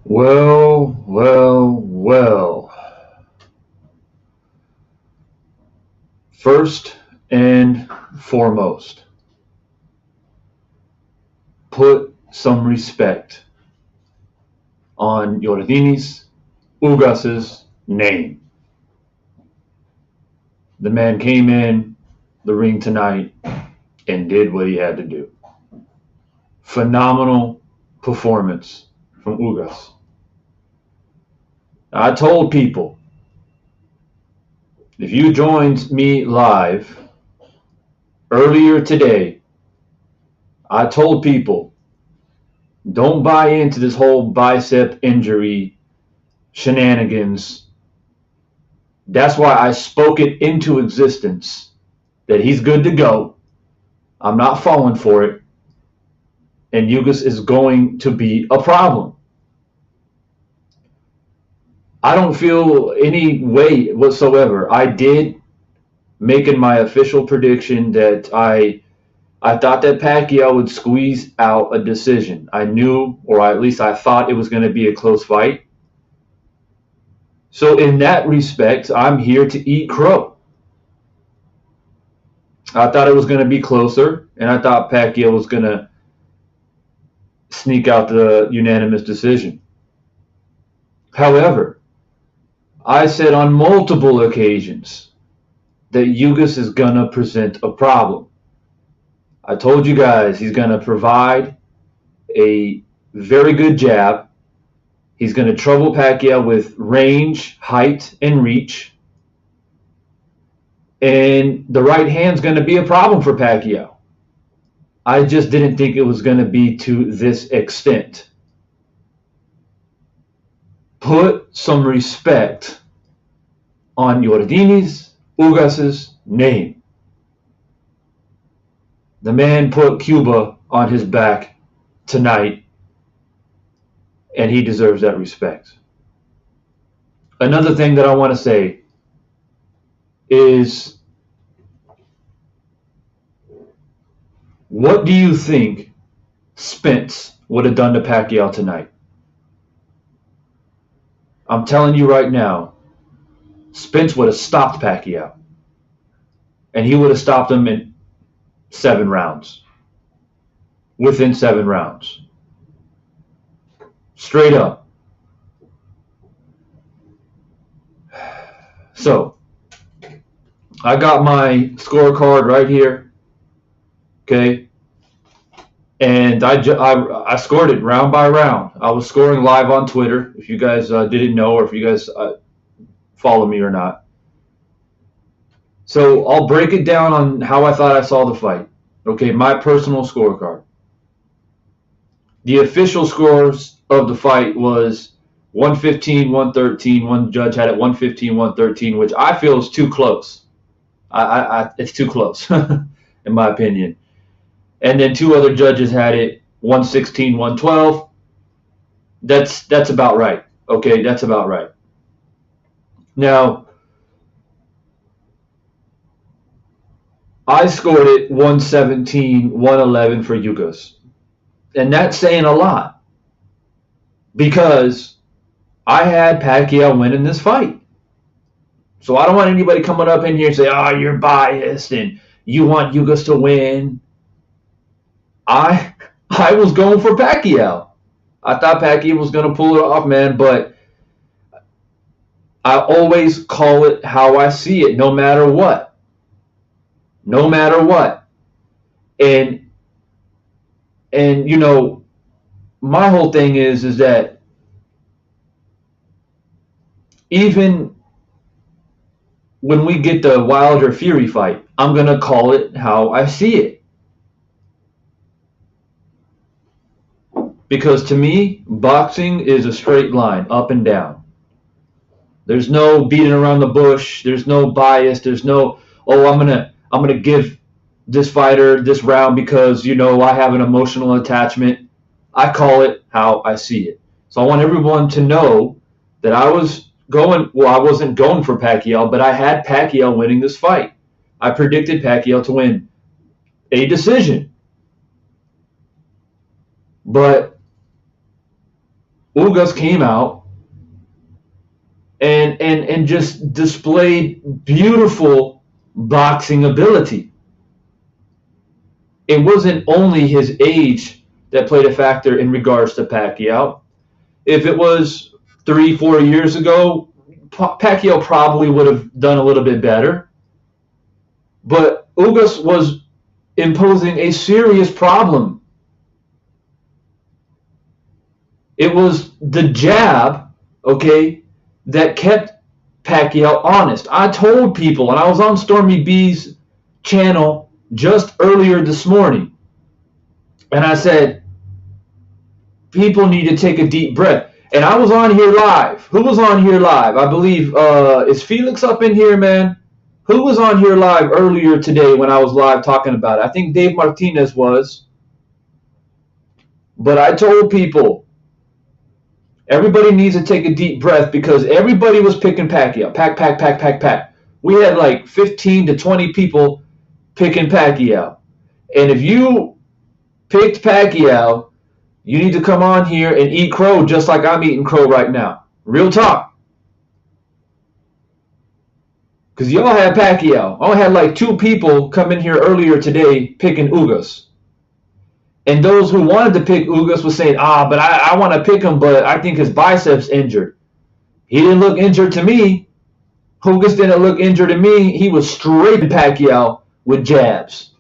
Well, well, well. First and foremost, put some respect on Yordenis Ugas's name. The man came in the ring tonight and did what he had to do. Phenomenal performance from Ugas. I told people, if you joined me live earlier today, I told people, don't buy into this whole bicep injury shenanigans. That's why I spoke it into existence that he's good to go. I'm not falling for it. And Ugas is going to be a problem. I don't feel any way whatsoever. I did make in my official prediction that I thought that Pacquiao would squeeze out a decision. I knew, or at least I thought, it was going to be a close fight. So in that respect, I'm here to eat crow. I thought it was going to be closer, and I thought Pacquiao was going to sneak out the unanimous decision. However, I said on multiple occasions that Ugas is going to present a problem. I told you guys he's going to provide a very good jab. He's going to trouble Pacquiao with range, height, and reach. And the right hand's going to be a problem for Pacquiao. I just didn't think it was going to be to this extent. Put some respect on Yordenis Ugas's name. The man put Cuba on his back tonight, and he deserves that respect. Another thing that I want to say is, what do you think Spence would have done to Pacquiao tonight? I'm telling you right now, Spence would have stopped Pacquiao. And he would have stopped him in 7 rounds. Within 7 rounds. Straight up. So, I got my scorecard right here. Okay? And I scored it round by round. I was scoring live on Twitter, if you guys didn't know, or if you guys follow me or not. So I'll break it down on how I thought I saw the fight. Okay, my personal scorecard. The official scores of the fight was 115, 113. One judge had it 115, 113, which I feel is too close. It's too close, in my opinion. And then two other judges had it 116, 112. That's about right. Okay, that's about right. Now, I scored it 117, 111 for Ugas. And that's saying a lot because I had Pacquiao winning this fight. So I don't want anybody coming up in here and say, "Oh, you're biased and you want Ugas to win." I was going for Pacquiao. I thought Pacquiao was going to pull it off, man, but I always call it how I see it, no matter what. No matter what. And you know, my whole thing is that even when we get the Wilder Fury fight, I'm going to call it how I see it. Because to me, boxing is a straight line, up and down. There's no beating around the bush. There's no bias. There's no, oh, I'm gonna give this fighter this round because I have an emotional attachment. I call it how I see it. So I want everyone to know that I was going. Well, I wasn't going for Pacquiao, but I had Pacquiao winning this fight. I predicted Pacquiao to win a decision, but Ugas came out and just displayed beautiful boxing ability. It wasn't only his age that played a factor in regards to Pacquiao. If it was 3, 4 years ago, Pacquiao probably would have done a little bit better. But Ugas was imposing a serious problem. It was the jab, okay, that kept Pacquiao honest. I told people, and I was on Stormy B's channel just earlier this morning, and I said, people need to take a deep breath. And I was on here live. Who was on here live? I believe, is Felix up in here, man? Who was on here live earlier today when I was live talking about it? I think Dave Martinez was. But I told people, everybody needs to take a deep breath because everybody was picking Pacquiao. Pack. We had like 15 to 20 people picking Pacquiao. And if you picked Pacquiao, you need to come on here and eat crow just like I'm eating crow right now. Real talk. Because y'all had Pacquiao. I only had like 2 people come in here earlier today picking Ugas. And those who wanted to pick Ugas was saying, but I want to pick him, but I think his biceps injured. He didn't look injured to me. Ugas didn't look injured to me. He was straight Pacquiao with jabs.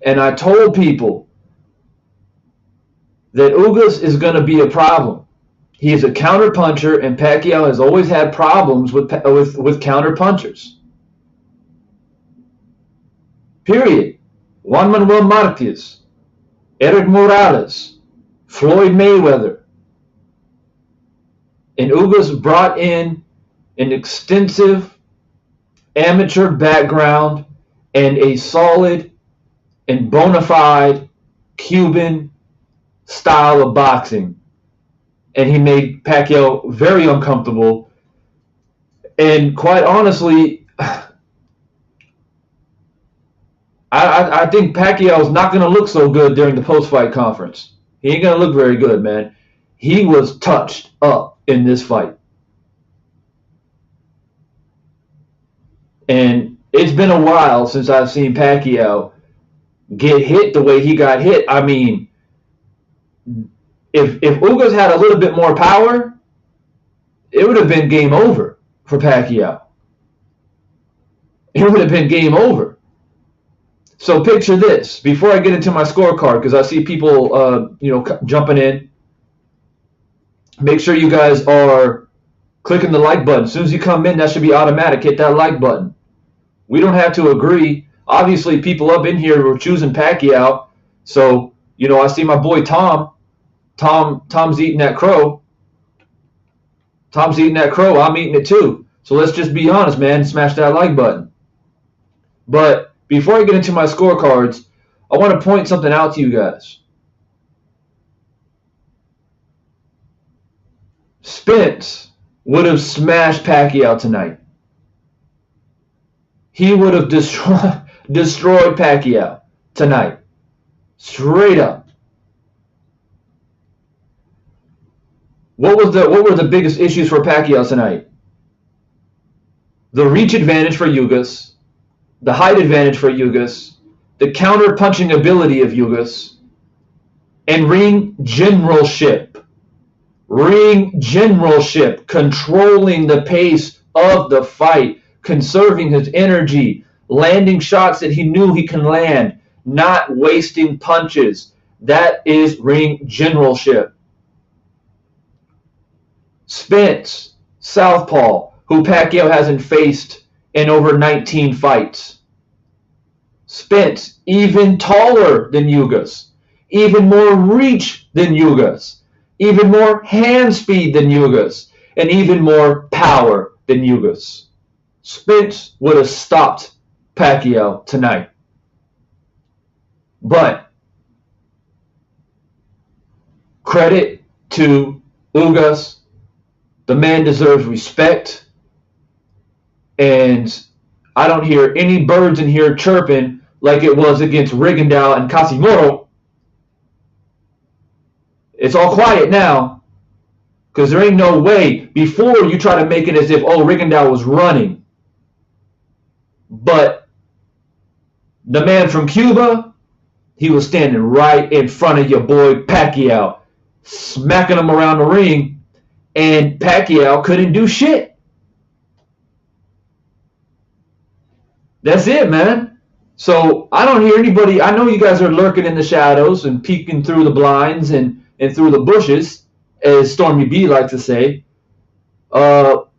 And I told people that Ugas is going to be a problem. He is a counter puncher, and Pacquiao has always had problems with counter punchers. Period. Juan Manuel Marquez, Eric Morales, Floyd Mayweather. And Ugas brought in an extensive amateur background and a solid and bona fide Cuban style of boxing. And he made Pacquiao very uncomfortable. And quite honestly, I think Pacquiao is not going to look so good during the post-fight conference. He ain't going to look very good, man. He was touched up in this fight. And it's been a while since I've seen Pacquiao get hit the way he got hit. I mean, if Ugas had a little bit more power, it would have been game over for Pacquiao. it would have been game over. So picture this. Before I get into my scorecard, because I see people, jumping in, make sure you guys are clicking the like button. As soon as you come in, that should be automatic. Hit that like button. We don't have to agree. Obviously, people up in here were choosing Pacquiao. So, I see my boy Tom. Tom's eating that crow. Tom's eating that crow. I'm eating it too. So let's just be honest, man. Smash that like button. But before I get into my scorecards, I want to point something out to you guys. Spence would have smashed Pacquiao tonight. He would have destroyed Pacquiao tonight. Straight up. What were the biggest issues for Pacquiao tonight? The reach advantage for Ugas, the height advantage for Ugas, the counter punching ability of Ugas, and ring generalship. Ring generalship, controlling the pace of the fight, conserving his energy, landing shots that he knew he can land, not wasting punches. That is ring generalship. Spence, southpaw, who Pacquiao hasn't faced in over 19 fights. Spence, even taller than Ugas, even more reach than Ugas, even more hand speed than Ugas, and even more power than Ugas. Spence would have stopped Pacquiao tonight. But credit to Ugas. The man deserves respect. And I don't hear any birds in here chirping like it was against Rigondeaux and Casimiro. It's all quiet now. Because there ain't no way. Before you try to make it as if, Rigondeaux was running. But the man from Cuba, he was standing right in front of your boy Pacquiao, smacking him around the ring. And Pacquiao couldn't do shit. That's it, man. So I don't hear anybody. I know you guys are lurking in the shadows and peeking through the blinds and through the bushes, as Stormy B likes to say. But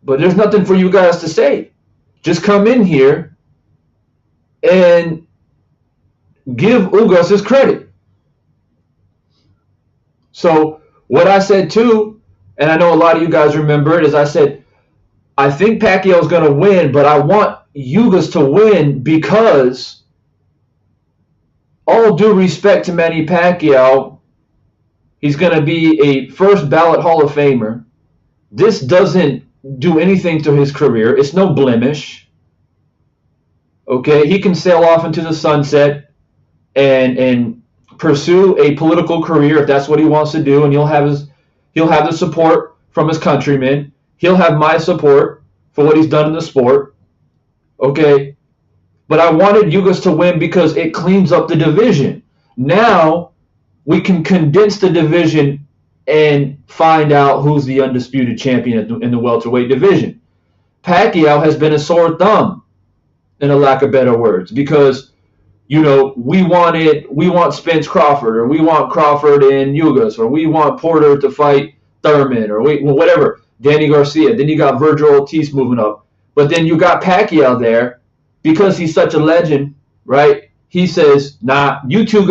there's nothing for you guys to say. Just come in here and give Ugas his credit. So what I said too, and I know a lot of you guys remember it, is I said, I think Pacquiao is going to win, but I want Ugas to win because, all due respect to Manny Pacquiao, he's going to be a first ballot Hall of Famer. This doesn't do anything to his career. It's no blemish. Okay, he can sail off into the sunset and pursue a political career if that's what he wants to do, and he'll have the support from his countrymen. He'll have my support for what he's done in the sport. Okay, but I wanted Ugas to win because it cleans up the division. Now we can condense the division and find out who's the undisputed champion in the welterweight division. Pacquiao has been a sore thumb, in a lack of better words, because we want Spence Crawford, or we want Crawford and Ugas, or we want Porter to fight Thurman, or whatever, Danny Garcia. Then you got Virgil Ortiz moving up. But then you got Pacquiao there, because he's such a legend, right? He says, nah, you two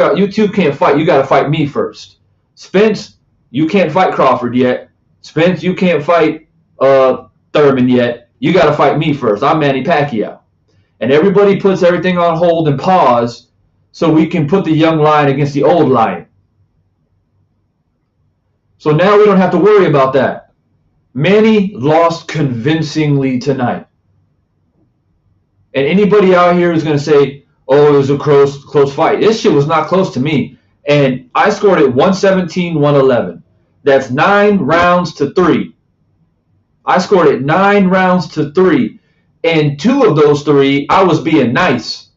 can't fight. You got to fight me first. Spence, you can't fight Crawford yet. Spence, you can't fight Thurman yet. You got to fight me first. I'm Manny Pacquiao. And everybody puts everything on hold and pause so we can put the young lion against the old lion. So now we don't have to worry about that. Manny lost convincingly tonight. And anybody out here who's going to say, it was a close fight. This shit was not close to me. And I scored it 117-111. That's 9 rounds to 3. I scored it 9 rounds to 3. And 2 of those 3, I was being nice.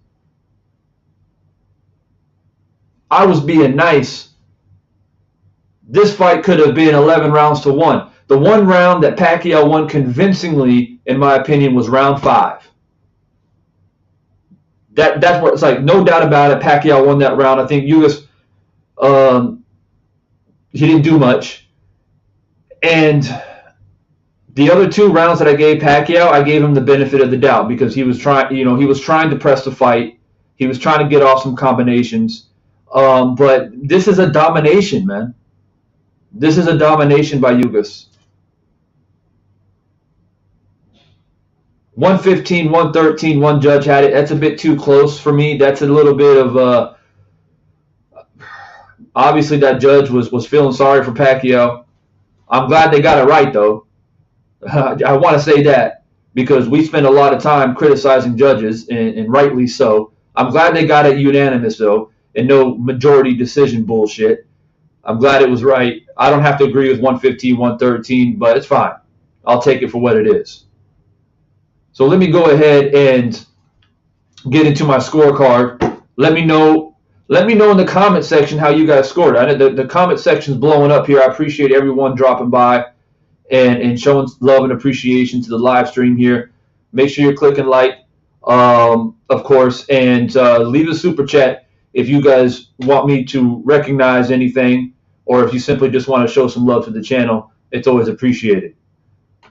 I was being nice. This fight could have been 11 rounds to 1. The one round that Pacquiao won convincingly, in my opinion, was round 5. That's where it's like no doubt about it. Pacquiao won that round. I think Ugas, um, he didn't do much, and the other two rounds that I gave Pacquiao, I gave him the benefit of the doubt because he was trying, he was trying to press the fight. He was trying to get off some combinations. But this is a domination, man. This is a domination by Ugas. 115, 113, one judge had it. That's a bit too close for me. That's a little bit of obviously that judge was feeling sorry for Pacquiao. I'm glad they got it right though. I want to say that because we spend a lot of time criticizing judges, and rightly so. I'm glad they got it unanimous though, and no majority decision bullshit. I'm glad it was right. I don't have to agree with 115, 113, but it's fine. I'll take it for what it is. So let me go ahead and get into my scorecard. Let me know in the comment section how you guys scored. The comment section's blowing up here. I appreciate everyone dropping by and showing love and appreciation to the live stream here. Make sure you're clicking like, of course, and leave a super chat if you guys want me to recognize anything, or if you simply just want to show some love to the channel. It's always appreciated.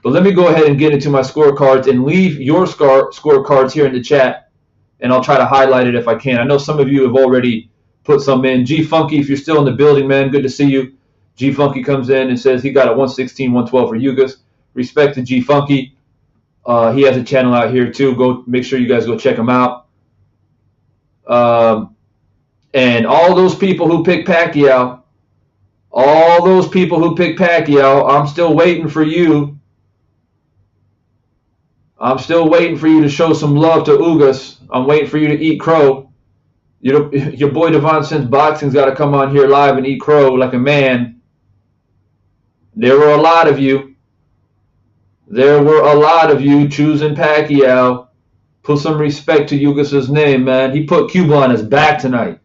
But let me go ahead and get into my scorecards and leave your scorecards here in the chat, and I'll try to highlight it if I can. I know some of you have already put some in. G Funky, if you're still in the building, man, good to see you. G Funky comes in and says he got a 116, 112 for Ugas. Respect to G Funky. He has a channel out here too. Go make sure you guys go check him out. And all those people who pick Pacquiao, I'm still waiting for you. I'm still waiting for you to show some love to Ugas. I'm waiting for you to eat crow. Your boy Devon Sense Boxing's got to come on here live and eat crow like a man. There were a lot of you. There were a lot of you choosing Pacquiao. Put some respect to Ugas' name, man. He put Cuba on his back tonight.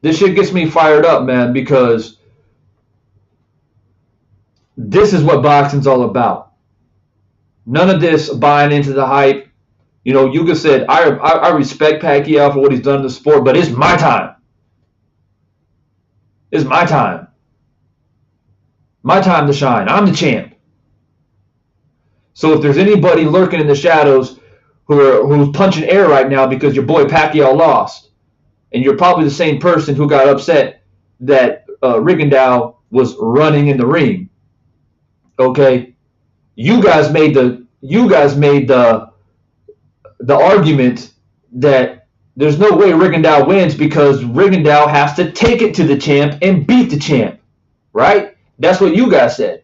This shit gets me fired up, man, because this is what boxing's all about. None of this buying into the hype. Ugas said, I respect Pacquiao for what he's done in the sport, but it's my time. It's my time. My time to shine. I'm the champ. So if there's anybody lurking in the shadows who's punching air right now because your boy Pacquiao lost, and you're probably the same person who got upset that Rigondeaux was running in the ring, okay? You guys made the argument that there's no way Rigondeaux wins because Rigondeaux has to take it to the champ and beat the champ, right? That's what you guys said.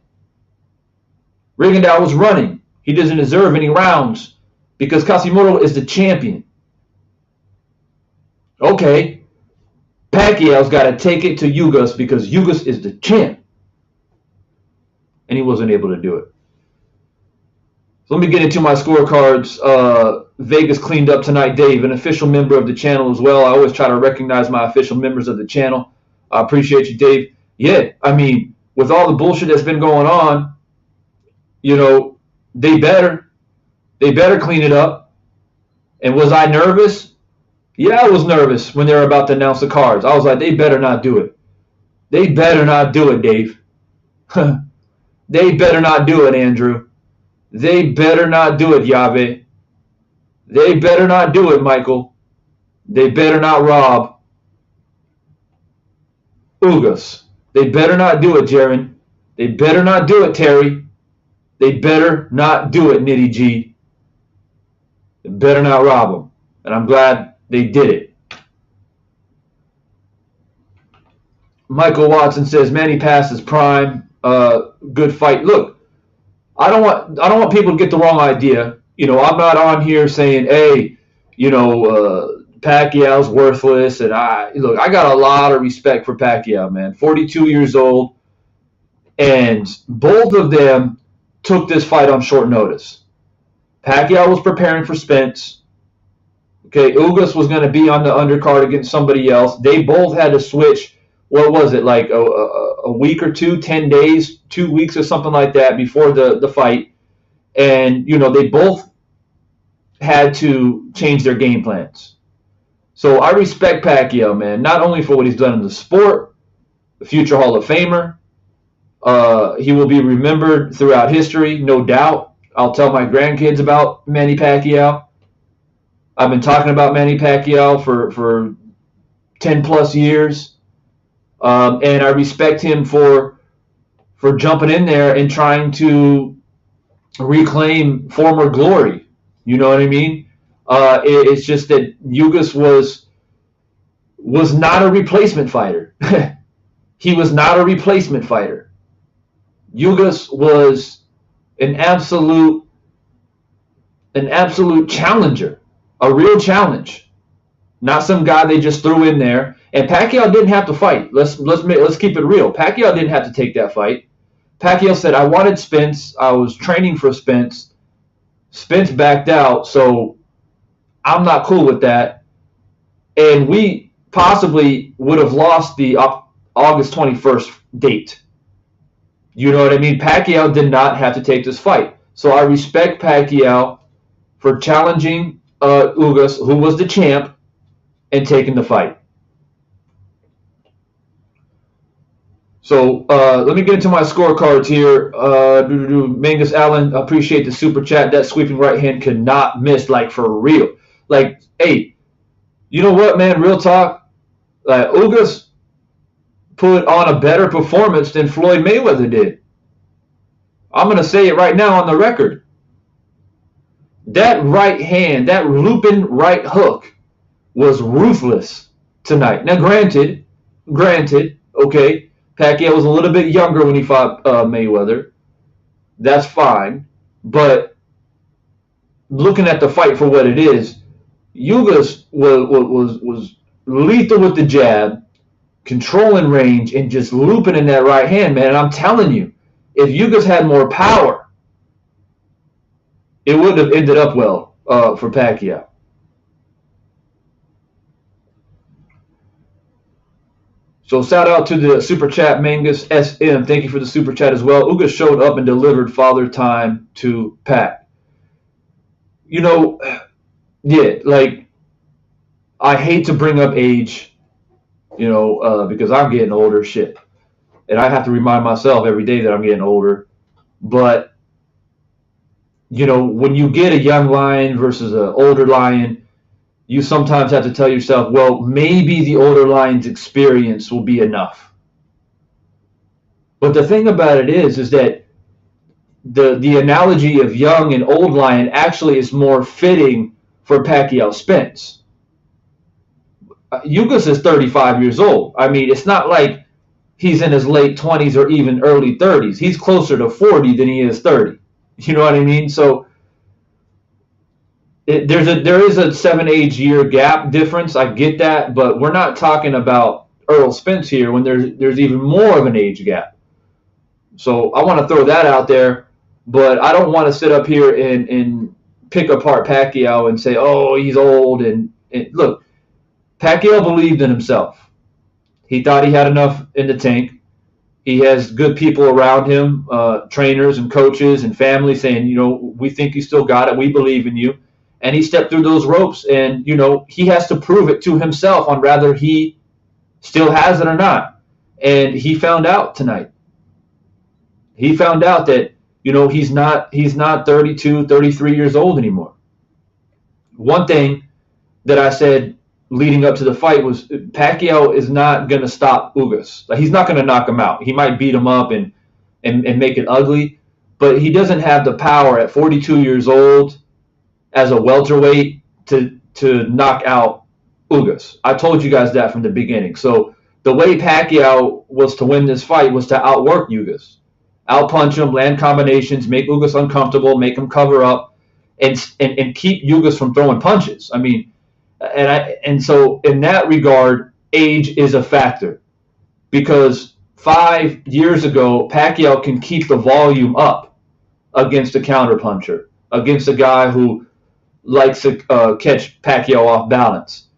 Rigondeaux was running. He doesn't deserve any rounds because Quasimodo is the champion. Okay, Pacquiao's got to take it to Ugas because Ugas is the champ. And he wasn't able to do it. So let me get into my scorecards. Vegas cleaned up tonight. Dave, an official member of the channel as well. I always try to recognize my official members of the channel. I appreciate you, Dave. Yeah, I mean, with all the bullshit that's been going on, they better clean it up. And was I nervous? Yeah, I was nervous when they were about to announce the cards. I was like, they better not do it. They better not do it, Dave. They better not do it, Andrew. They better not do it, Yave. They better not do it, Michael. They better not rob Ugas. They better not do it, Jaron. They better not do it, Terry. They better not do it, Nitty G. They better not rob him. And I'm glad they did it. Michael Watson says Manny passed his prime. Good fight. Look, I don't want people to get the wrong idea. I'm not on here saying, hey, Pacquiao's worthless. And I got a lot of respect for Pacquiao, man. 42 years old. And both of them took this fight on short notice. Pacquiao was preparing for Spence. Okay, Ugas was going to be on the undercard against somebody else. They both had to switch. What was it, like a week or two, 10 days, 2 weeks or something like that before the fight. And, they both had to change their game plans. So I respect Pacquiao, man, not only for what he's done in the sport, the future Hall of Famer. He will be remembered throughout history, no doubt. I'll tell my grandkids about Manny Pacquiao. I've been talking about Manny Pacquiao for 10 plus years. And I respect him for jumping in there and trying to reclaim former glory. You know what I mean? It's just that Ugas was not a replacement fighter. He was not a replacement fighter. Ugas was an absolute challenger, a real challenge, not some guy they just threw in there. And Pacquiao didn't have to fight. Let's keep it real. Pacquiao didn't have to take that fight. Pacquiao said, "I wanted Spence. I was training for Spence. Spence backed out, so I'm not cool with that." And we possibly would have lost the August 21st date. You know what I mean? Pacquiao did not have to take this fight. So I respect Pacquiao for challenging Ugas, who was the champ, and taking the fight. So let me get into my scorecards here. Mangus Allen, appreciate the super chat. That sweeping right hand could not miss, like, for real. Like, hey, you know what, man? Real talk. Ugas put on a better performance than Floyd Mayweather did. I'm going to say it right now on the record. That right hand, that looping right hook was ruthless tonight. Now, granted, okay, Pacquiao was a little bit younger when he fought Mayweather. That's fine. But looking at the fight for what it is, Ugas was lethal with the jab, controlling range, and just looping in that right hand, man. And I'm telling you, if Ugas had more power, it wouldn't have ended up well for Pacquiao. So shout out to the super chat, Mangus SM. Thank you for the super chat as well. Ugas showed up and delivered father time to Pac. Yeah, like, I hate to bring up age, because I'm getting older, shit. And I have to remind myself every day that I'm getting older. But, when you get a young lion versus an older lion, you sometimes have to tell yourself, well, maybe the older lion's experience will be enough. But the thing about it is that the analogy of young and old lion actually is more fitting for Pacquiao Spence. Ugas is 35 years old. I mean, it's not like he's in his late 20s or even early 30s. He's closer to 40 than he is 30. You know what I mean? So there is a 7 year gap difference. I get that, but we're not talking about Earl Spence here when there's even more of an age gap. So I want to throw that out there, but I don't want to sit up here and pick apart Pacquiao and say, oh, he's old. And look, Pacquiao believed in himself. He thought he had enough in the tank. He has good people around him, trainers and coaches and family saying, we think you still got it. We believe in you. And he stepped through those ropes, and, he has to prove it to himself on whether he still has it or not. And he found out tonight. He found out that, he's not 32, 33 years old anymore. One thing that I said leading up to the fight was Pacquiao is not going to stop Ugas. Like, he's not going to knock him out. He might beat him up and make it ugly, but he doesn't have the power at 42 years old as a welterweight to knock out Ugas. I told you guys that from the beginning. So the way Pacquiao was to win this fight was to outwork Ugas, outpunch him, land combinations, make Ugas uncomfortable, make him cover up, and keep Ugas from throwing punches. I mean, and so in that regard, age is a factor, because 5 years ago, Pacquiao can keep the volume up against a counterpuncher, against a guy who likes to catch Pacquiao off balance.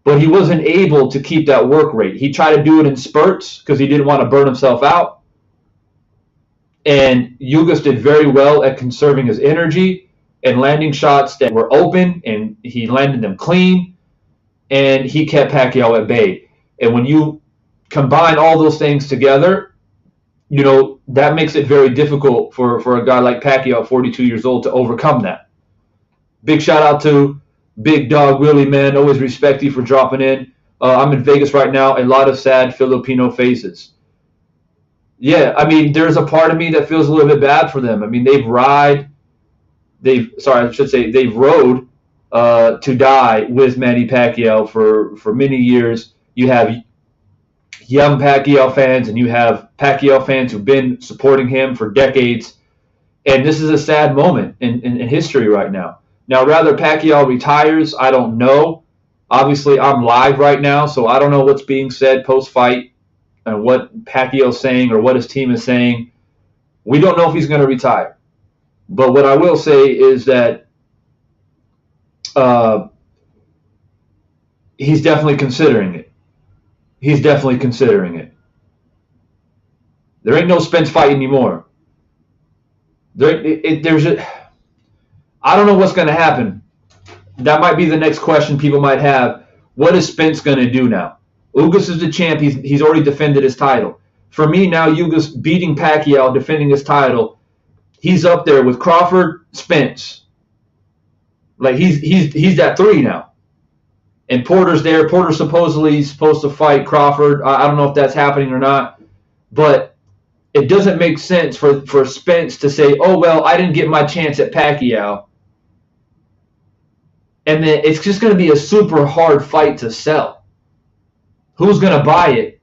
But he wasn't able to keep that work rate. He tried to do it in spurts because he didn't want to burn himself out. And Ugas did very well at conserving his energy and landing shots that were open, and he landed them clean, and he kept Pacquiao at bay. And when you combine all those things together, that makes it very difficult for a guy like Pacquiao, 42 years old, to overcome that. Big shout out to Big Dog Willie, man. Always respect you for dropping in. I'm in Vegas right now. A lot of sad Filipino faces. Yeah, I mean, there's a part of me that feels a little bit bad for them. I mean, they've rode to die with Manny Pacquiao for many years. You have young Pacquiao fans and you have Pacquiao fans who've been supporting him for decades. And this is a sad moment in history right now. Now, whether Pacquiao retires, I don't know. Obviously, I'm live right now, so I don't know what's being said post-fight and what Pacquiao's saying or what his team is saying. We don't know if he's going to retire. But what I will say is that he's definitely considering it. He's definitely considering it. There ain't no Spence fight anymore. I don't know what's going to happen. That might be the next question people might have. What is Spence going to do now? Ugas is the champ. He's already defended his title. For me now, Ugas beating Pacquiao, defending his title, he's up there with Crawford, Spence. Like he's that three now. And Porter's there. Porter supposedly is supposed to fight Crawford. I don't know if that's happening or not. But it doesn't make sense for Spence to say, oh, well, I didn't get my chance at Pacquiao. And then it's just going to be a super hard fight to sell. Who's going to buy it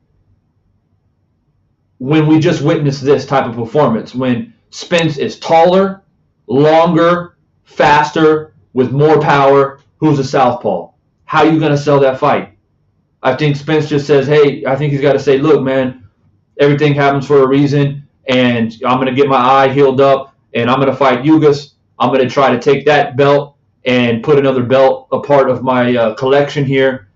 when we just witnessed this type of performance? When Spence is taller, longer, faster, with more power, who's a southpaw? How are you going to sell that fight? I think Spence just says, hey, I think he's got to say, look, man, everything happens for a reason, and I'm going to get my eye healed up, and I'm going to fight Ugas. I'm going to try to take that belt and put another belt a part of my collection here.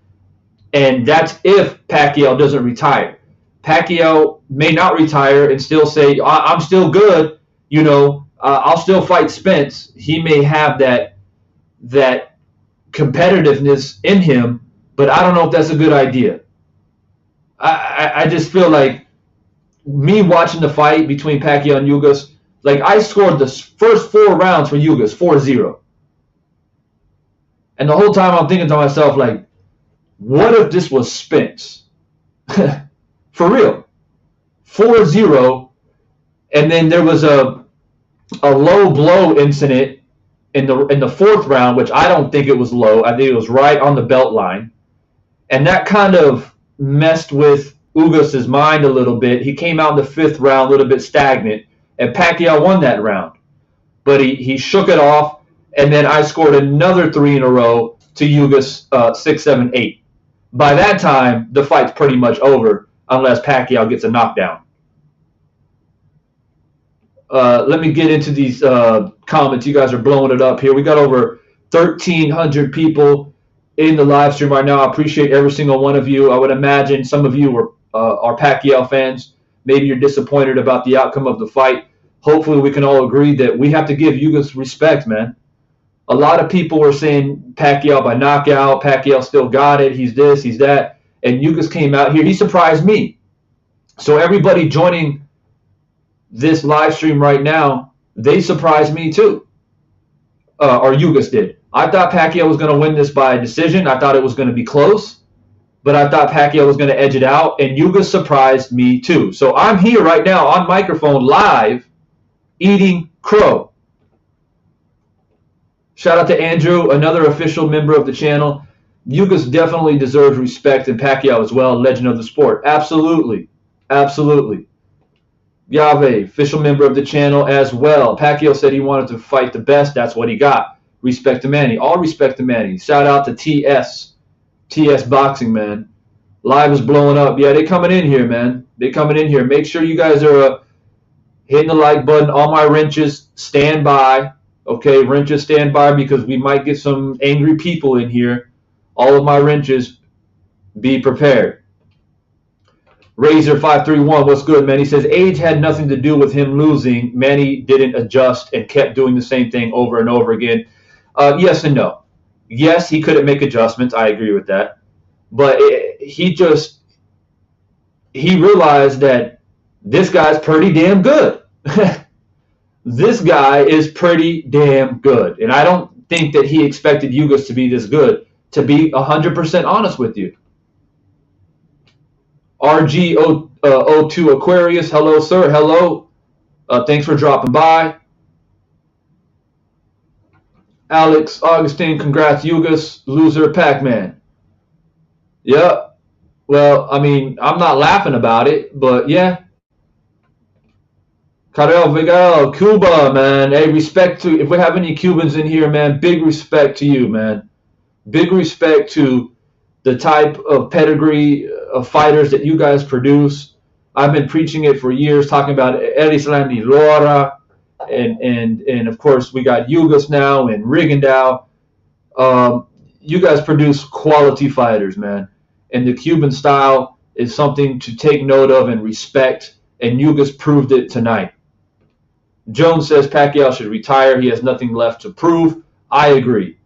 And that's if Pacquiao doesn't retire. Pacquiao may not retire and still say, I'm still good. I'll still fight Spence. He may have that competitiveness in him, but I don't know if that's a good idea. I just feel like me watching the fight between Pacquiao and Ugas, like I scored the first 4 rounds for Ugas, 4-0. And the whole time I'm thinking to myself, like, what if this was Spence? For real. 4-0. And then there was a low blow incident in the 4th round, which I don't think it was low. I think it was right on the belt line. And that kind of messed with Ugas' mind a little bit. He came out in the 5th round a little bit stagnant, and Pacquiao won that round. But he shook it off, and then I scored another 3 in a row to Ugas 6, 7, 8. By that time, the fight's pretty much over unless Pacquiao gets a knockdown. Let me get into these comments. You guys are blowing it up here. We got over 1,300 people in the live stream right now. I appreciate every single one of you. I would imagine some of you are Pacquiao fans. Maybe you're disappointed about the outcome of the fight. Hopefully we can all agree that we have to give Ugas respect, man. A lot of people were saying Pacquiao by knockout. Pacquiao still got it. He's this, he's that. And Ugas came out here. He surprised me. So everybody joining this live stream right now, they surprised me too. Or Ugas did. I thought Pacquiao was going to win this by decision. I thought it was going to be close. But I thought Pacquiao was going to edge it out. And Ugas surprised me too. So I'm here right now on microphone live eating crow. Shout out to Andrew, another official member of the channel. Ugas definitely deserves respect, and Pacquiao as well, legend of the sport. Absolutely. Absolutely. Yahweh, official member of the channel as well. Pacquiao said he wanted to fight the best. That's what he got. Respect to Manny. All respect to Manny. Shout out to TS. TS Boxing, man. Live is blowing up. Yeah, they coming in here, man. They coming in here. Make sure you guys are hitting the like button. All my wrenches, stand by. Okay, wrenches, stand by because we might get some angry people in here. All of my wrenches, be prepared. Razor531, what's good, man? He says age had nothing to do with him losing. Manny didn't adjust and kept doing the same thing over and over again. Yes and no. Yes, he couldn't make adjustments. I agree with that. But he realized that this guy's pretty damn good. This guy is pretty damn good. And I don't think that he expected Ugas to be this good, to be 100% honest with you. RG02 Aquarius, hello, sir. Hello. Thanks for dropping by. Alex Augustine, congrats, Ugas, loser, Pac-Man. Yep. Well, I mean, I'm not laughing about it, but yeah. Karel Vigal, Cuba, man. Hey, respect to, if we have any Cubans in here, man, big respect to you, man. Big respect to the type of pedigree of fighters that you guys produce. I've been preaching it for years, talking about Erislandy Lora, and of course we got Ugas now and Rigondeaux. You guys produce quality fighters, man. And the Cuban style is something to take note of and respect, and Ugas proved it tonight. Jones says Pacquiao should retire. He has nothing left to prove. I agree.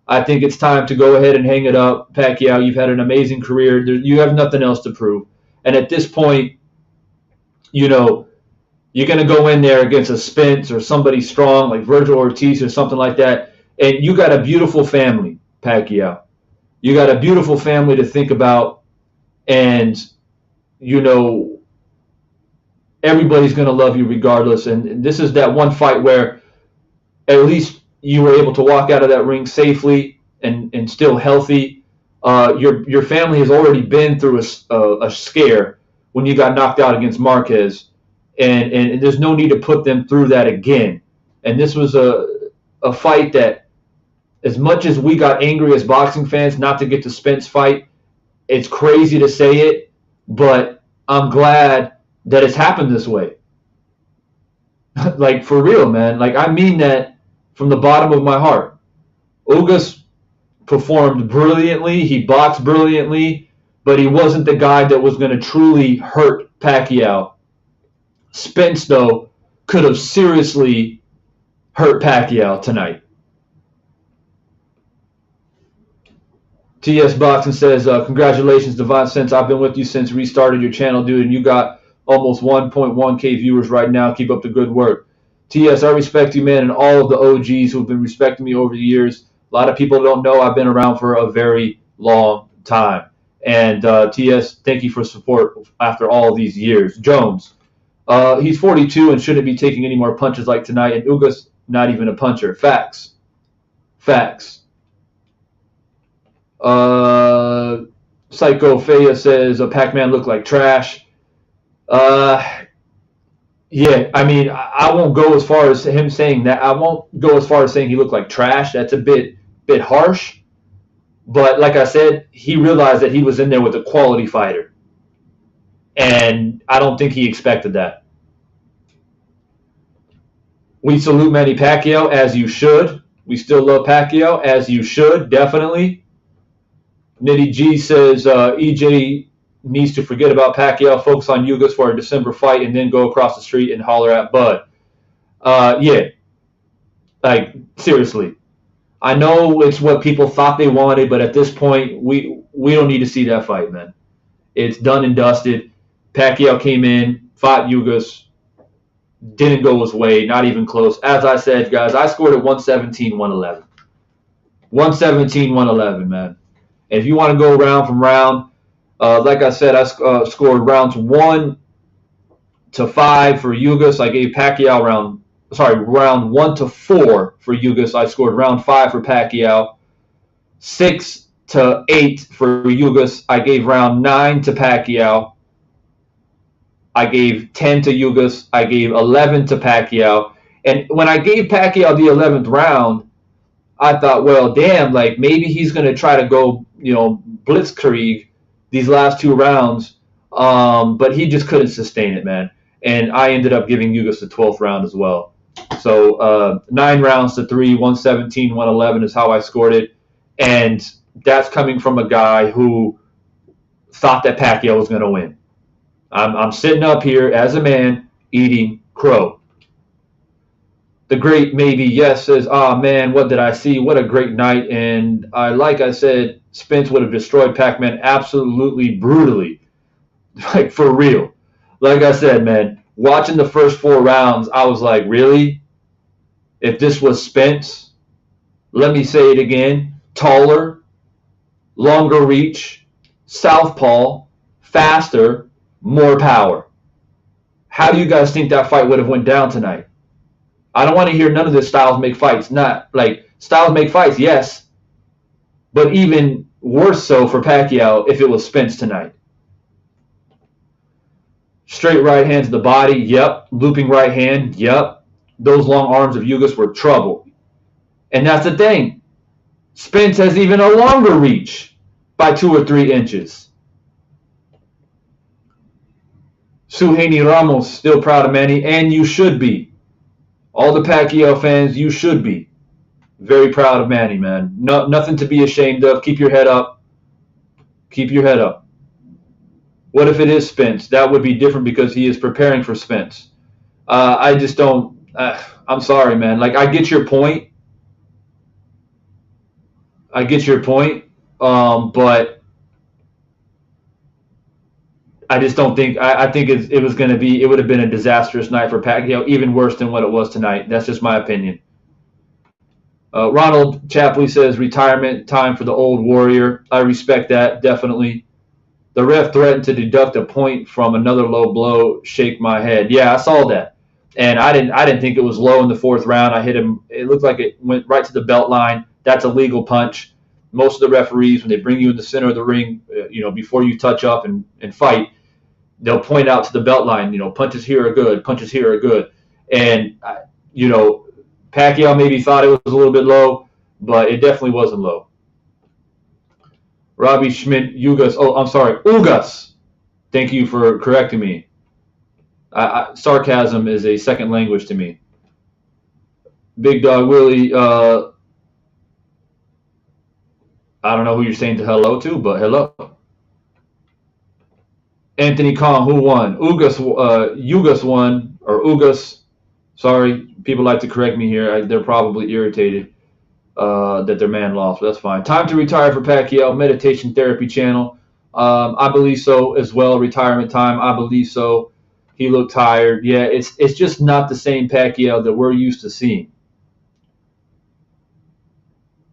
I think it's time to go ahead and hang it up. Pacquiao, you've had an amazing career. You have nothing else to prove. And at this point, you know, you're going to go in there against a Spence or somebody strong like Virgil Ortiz or something like that. And you got a beautiful family, Pacquiao. You got a beautiful family to think about. And, you know, everybody's going to love you regardless. And this is that one fight where at least you were able to walk out of that ring safely and still healthy. Your family has already been through a scare when you got knocked out against Marquez, and there's no need to put them through that again. And this was a fight that, as much as we got angry as boxing fans not to get the Spence fight, it's crazy to say it, but I'm glad that it's happened this way. Like, for real, man. Like, I mean that from the bottom of my heart. Ugas performed brilliantly. He boxed brilliantly, but he wasn't the guy that was going to truly hurt Pacquiao. Spence, though, could have seriously hurt Pacquiao tonight. TS Boxing says, congratulations, Divine Sense. I've been with you since restarted your channel, dude, and you got almost 1.1K viewers right now. Keep up the good work. TS, I respect you, man, and all of the OGs who've been respecting me over the years. A lot of people don't know I've been around for a very long time. And TS, thank you for support after all of these years. Jones, he's 42 and shouldn't be taking any more punches like tonight. And Ugas, not even a puncher. Facts. Facts. Psycho Fea says, Pac-Man looked like trash. Yeah, I mean, I won't go as far as him saying that. I won't go as far as saying he looked like trash. That's a bit harsh. But like I said, he realized that he was in there with a quality fighter. And I don't think he expected that. We salute Manny Pacquiao, as you should. We still love Pacquiao, as you should, definitely. Nitty G says, EJ needs to forget about Pacquiao, focus on Ugas for a December fight, and then go across the street and holler at Bud. Yeah. Like, seriously. I know it's what people thought they wanted, but at this point, we don't need to see that fight, man. It's done and dusted. Pacquiao came in, fought Ugas, didn't go his way, not even close. As I said, guys, I scored at 117-111. 117-111, man. And if you want to go round from round, like I said, I scored rounds 1 to 5 for Ugas. I gave Pacquiao round 1 to 4 for Ugas. I scored round 5 for Pacquiao. 6 to 8 for Ugas. I gave round 9 to Pacquiao. I gave 10 to Ugas. I gave 11 to Pacquiao. And when I gave Pacquiao the 11th round, I thought, well, damn, like maybe he's going to try to go, blitzkrieg these last 2 rounds. But he just couldn't sustain it, man. And I ended up giving Ugas the 12th round as well. So 9 rounds to 3, 117-111 is how I scored it. And that's coming from a guy who thought that Pacquiao was going to win. I'm sitting up here as a man eating crow. The great maybe yes says, "Ah man, what did I see? What a great night!" And like I said, Spence would have destroyed Pac-Man absolutely brutally, like for real. Like I said, man, watching the first 4 rounds, I was like, really? If this was Spence, let me say it again: taller, longer reach, southpaw, faster, more power. How do you guys think that fight would have went down tonight? I don't want to hear none of this styles make fights. Not like styles make fights, yes, but even worse so for Pacquiao if it was Spence tonight. Straight right hand to the body, yep. Looping right hand, yep. Those long arms of Ugas were trouble. And that's the thing. Spence has even a longer reach by 2 or 3 inches. Suheini Ramos, still proud of Manny, and you should be. All the Pacquiao fans, you should be. Very proud of Manny, man. No, nothing to be ashamed of. Keep your head up. Keep your head up. What if it is Spence? That would be different because he is preparing for Spence. I just don't. I'm sorry, man. Like, I get your point. I get your point. But I just don't think. I think it was going to be. It would have been a disastrous night for Pacquiao, even worse than what it was tonight. That's just my opinion. Ronald Chapley says retirement time for the old warrior. I respect that, definitely. The ref threatened to deduct a point from another low blow. Shake my head. Yeah, I saw that, and I didn't think it was low in the 4th round. I hit him. It looked like it went right to the belt line. That's a legal punch. Most of the referees, when they bring you in the center of the ring, before you touch up and fight, they'll point out to the belt line. Punches here are good. Punches here are good. And Pacquiao maybe thought it was a little bit low, but it definitely wasn't low. Robbie Schmidt, Ugas. Oh, I'm sorry, Ugas. Thank you for correcting me. Sarcasm is a second language to me. Big Dog Willie. I don't know who you're saying to hello to, but hello. Anthony Kong, who won? Ugas won, or Ugas. Sorry, people like to correct me here. They're probably irritated that their man lost. But that's fine. Time to retire for Pacquiao. Meditation therapy channel. I believe so as well. Retirement time. I believe so. He looked tired. Yeah, it's just not the same Pacquiao that we're used to seeing.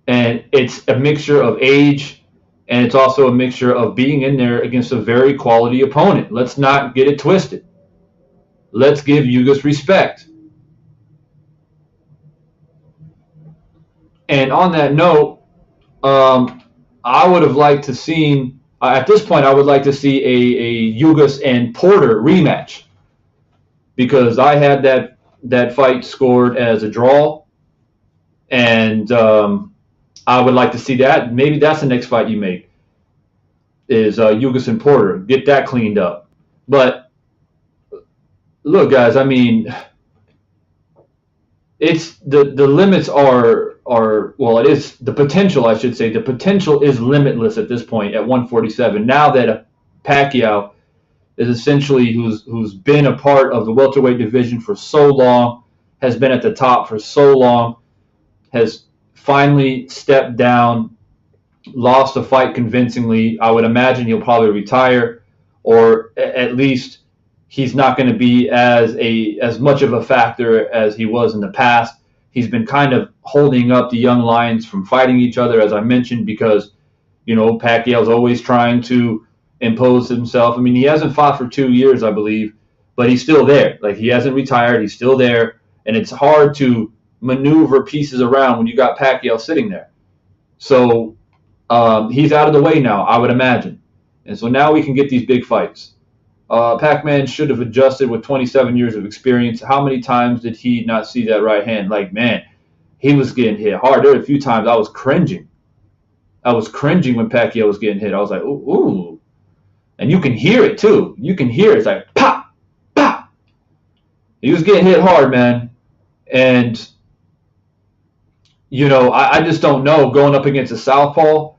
And it's a mixture of age, and it's also a mixture of being in there against a very quality opponent. Let's not get it twisted. Let's give Ugas respect. And on that note, I would have liked to see, at this point, I would like to see a Ugas and Porter rematch, because I had that fight scored as a draw, and I would like to see that. Maybe that's the next fight you make, is Ugas and Porter. Get that cleaned up. But look, guys, I mean, it's the limits are well, it is the potential, I should say. The potential is limitless at this point at 147. Now that Pacquiao is essentially who's been a part of the welterweight division for so long, has been at the top for so long, has finally stepped down, lost a fight convincingly. I would imagine he'll probably retire, or at least he's not going to be as much of a factor as he was in the past. He's been kind of holding up the young lions from fighting each other, as I mentioned, because Pacquiao's always trying to impose himself. I mean, he hasn't fought for 2 years, I believe, but he's still there. Like, he hasn't retired. He's still there, and it's hard to maneuver pieces around when you got Pacquiao sitting there. So he's out of the way now, I would imagine. And so now we can get these big fights. Pac-Man should have adjusted with 27 years of experience. How many times did he not see that right hand? Like, man, he was getting hit hard. There were a few times I was cringing. I was cringing when Pacquiao was getting hit. I was like, ooh. And you can hear it, too. You can hear it. It's like, pop, pop. He was getting hit hard, man. And, I just don't know. Going up against a southpaw,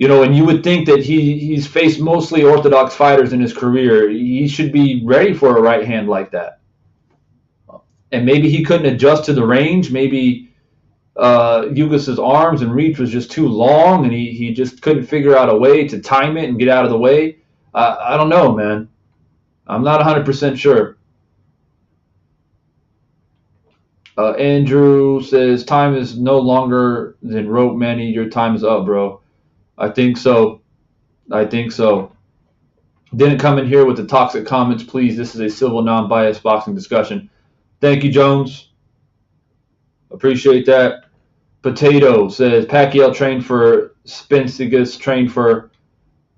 And you would think that he's faced mostly orthodox fighters in his career. He should be ready for a right hand like that. And maybe he couldn't adjust to the range. Maybe Ugas's arms and reach was just too long, and he just couldn't figure out a way to time it and get out of the way. I don't know, man. I'm not 100% sure. Andrew says, time is no longer than rope, Manny. Your time is up, bro. I think so. Didn't come in here with the toxic comments, please. This is a civil, non-biased boxing discussion. Thank you, Jones. Appreciate that. Potato says, Pacquiao trained for Spence. Ugas trained for,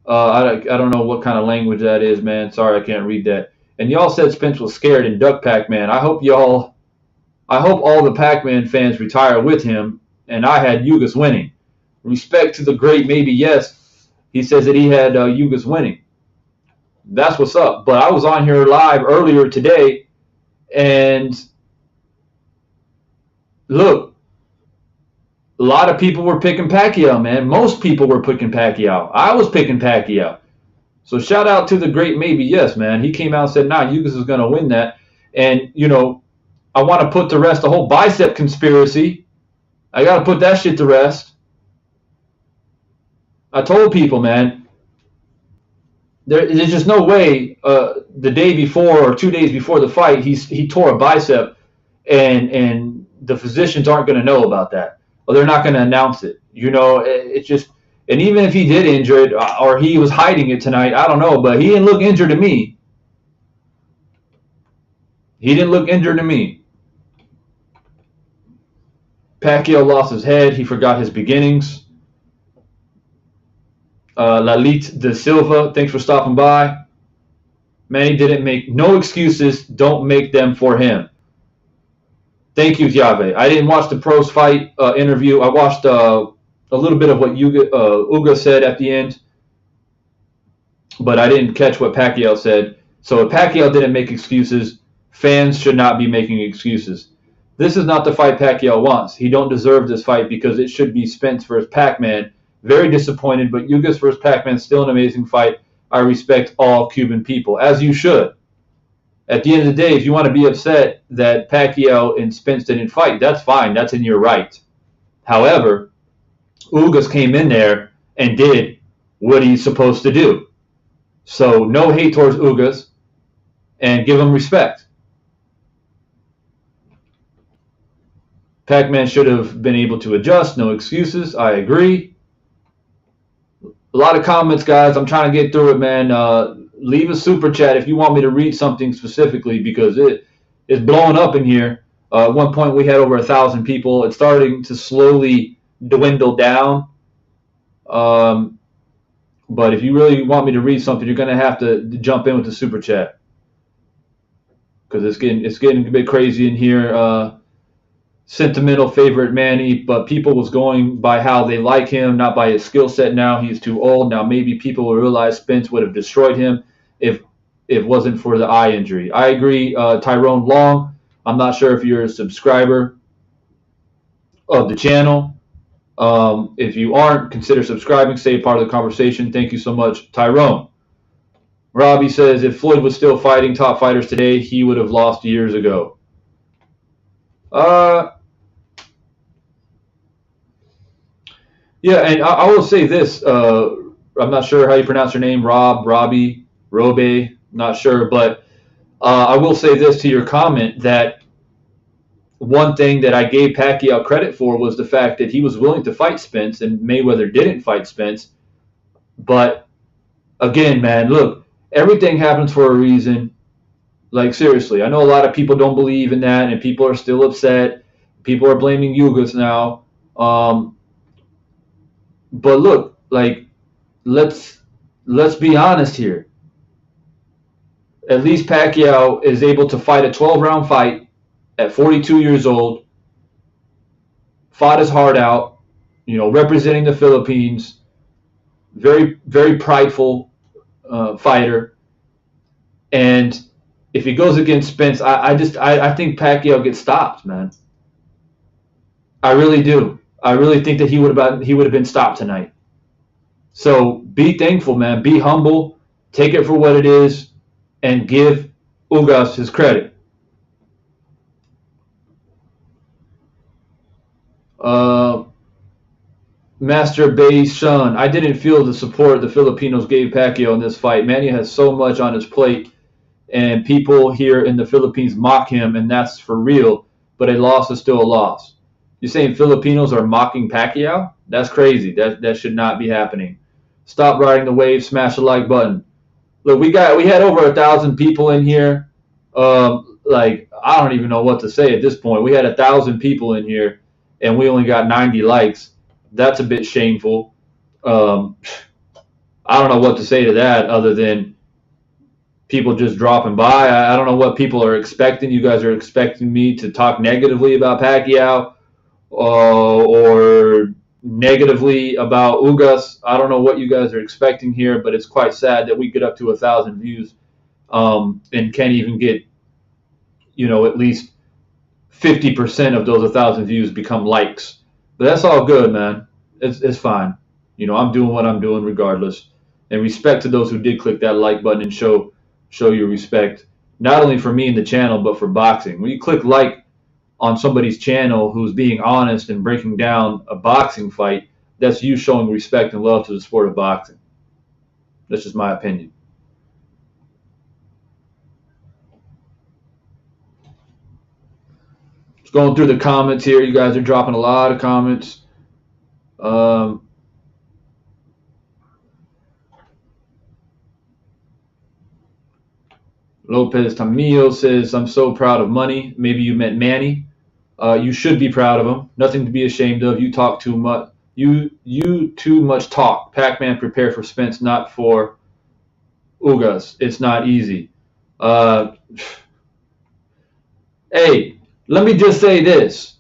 I don't know what kind of language that is, man. Sorry, I can't read that. And y'all said Spence was scared and ducked Pac-Man. I hope all the Pac-Man fans retire with him, and I had Ugas winning. Respect to the great maybe yes. He says that he had Ugas winning. That's what's up. But I was on here live earlier today, and look, a lot of people were picking Pacquiao, man. Most people were picking Pacquiao. I was picking Pacquiao. So shout out to the great maybe yes, man. He came out and said, nah, Ugas is going to win that. And, I want to put to rest the whole bicep conspiracy. I got to put that shit to rest. I told people, man, there's just no way the day before or 2 days before the fight he tore a bicep and the physicians aren't going to know about that. Or they're not going to announce it. It's just, and even if he did injure it or he was hiding it tonight, I don't know, but he didn't look injured to me. Pacquiao lost his head. He forgot his beginnings. Lalit De Silva, thanks for stopping by. Manny didn't make no excuses. Don't make them for him. Thank you, Yave. I didn't watch the pros fight interview. I watched a little bit of what Ugas said at the end, but I didn't catch what Pacquiao said. So if Pacquiao didn't make excuses, fans should not be making excuses. This is not the fight Pacquiao wants. He don't deserve this fight because it should be Spence versus Pac-Man. Very disappointed, but Ugas versus Pac-Man is still an amazing fight. I respect all Cuban people, as you should. At the end of the day, if you want to be upset that Pacquiao and Spence didn't fight, that's fine. That's in your right. However, Ugas came in there and did what he's supposed to do. So no hate towards Ugas, and give him respect. Pac-Man should have been able to adjust. No excuses. I agree. A lot of comments, guys. I'm trying to get through it, man. Leave a super chat if you want me to read something specifically because it's blowing up in here. At one point, we had over 1,000 people. It's starting to slowly dwindle down. But if you really want me to read something, you're going to have to jump in with the super chat because it's getting a bit crazy in here. Sentimental favorite Manny, but people was going by how they like him, not by his skill set now. He's too old. Now maybe people will realize Spence would have destroyed him if it wasn't for the eye injury. I agree. Tyrone Long, I'm not sure if you're a subscriber of the channel. If you aren't, consider subscribing. Stay part of the conversation. Thank you so much, Tyrone. Robbie says, if Floyd was still fighting top fighters today, he would have lost years ago. Yeah, and I will say this. I'm not sure how you pronounce your name, Robbie, not sure. But I will say this to your comment that one thing that I gave Pacquiao credit for was the fact that he was willing to fight Spence, and Mayweather didn't fight Spence. But again, man, look, everything happens for a reason. Like, seriously, I know a lot of people don't believe in that, and people are still upset. People are blaming Ugas now. But look, like, let's be honest here. At least Pacquiao is able to fight a 12-round fight at 42 years old, fought his heart out, representing the Philippines, very, very prideful fighter. And if he goes against Spence, I think Pacquiao gets stopped, man. I really do. I really think that he would have been stopped tonight. So be thankful, man. Be humble. Take it for what it is, and give Ugas his credit. Uh, Master Bay Shun, I didn't feel the support the Filipinos gave Pacquiao in this fight. Manny has so much on his plate, and people here in the Philippines mock him, and that's for real. But a loss is still a loss. You're saying Filipinos are mocking Pacquiao? That's crazy. That should not be happening. Stop riding the wave. Smash the like button. Look, we had over 1,000 people in here. Like I don't even know what to say at this point. We had 1,000 people in here, and we only got 90 likes. That's a bit shameful. Um, I don't know what to say to that other than people just dropping by. I don't know what people are expecting. You guys are expecting me to talk negatively about Pacquiao or negatively about Ugas. I don't know what you guys are expecting here, but it's quite sad that we get up to 1,000 views and can't even get, at least 50% of those 1,000 views become likes. But that's all good, man. It's fine. I'm doing what I'm doing regardless. And respect to those who did click that like button and show your respect, not only for me and the channel, but for boxing. When you click like on somebody's channel who's being honest and breaking down a boxing fight, that's you showing respect and love to the sport of boxing. That's just my opinion. Just going through the comments here. You guys are dropping a lot of comments. Lopez Tamillo says, I'm so proud of Money. Maybe you meant Manny. You should be proud of him. Nothing to be ashamed of. You talk too much. You too much talk. Pac-Man, prepare for Spence, not for Ugas. It's not easy. Hey, let me just say this.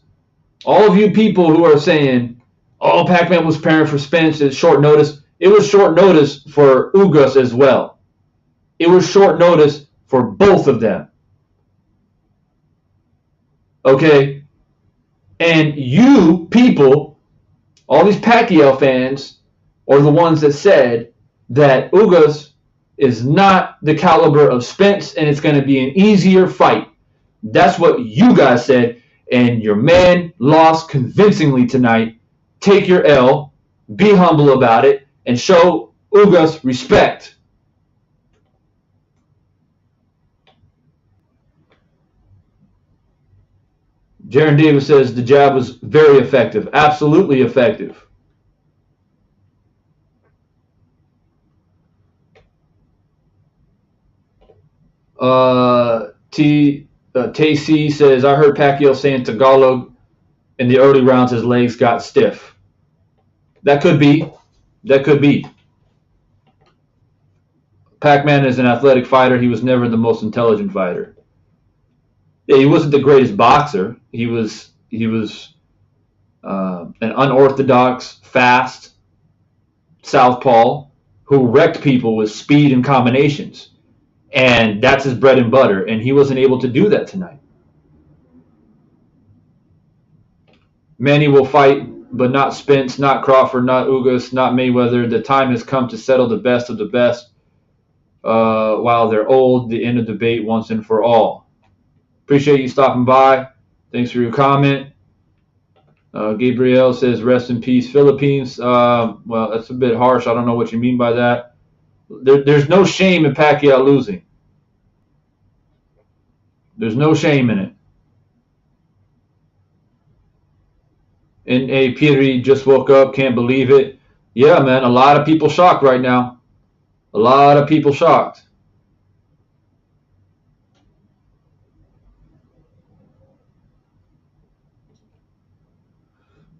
All of you people who are saying, oh, Pac-Man was preparing for Spence at short notice, it was short notice for Ugas as well. It was short notice for both of them. Okay? And you people, all these Pacquiao fans, are the ones that said that Ugas is not the caliber of Spence and it's going to be an easier fight. That's what you guys said, and your man lost convincingly tonight. Take your L, be humble about it, and show Ugas respect. Jaron Davis says the jab was very effective. Absolutely effective. TC says, I heard Pacquiao saying Tagalog in the early rounds his legs got stiff. That could be. That could be. Pac-Man is an athletic fighter. He was never the most intelligent fighter. Yeah, he wasn't the greatest boxer. He was an unorthodox, fast southpaw who wrecked people with speed and combinations. And that's his bread and butter. And he wasn't able to do that tonight. Manny will fight, but not Spence, not Crawford, not Ugas, not Mayweather. The time has come to settle the best of the best while they're old. The end of debate once and for all. Appreciate you stopping by. Thanks for your comment. Gabriel says, rest in peace, Philippines. Well, that's a bit harsh. I don't know what you mean by that. There's no shame in Pacquiao losing. There's no shame in it. And hey, Peter just woke up, can't believe it. Yeah, man, a lot of people shocked right now. A lot of people shocked.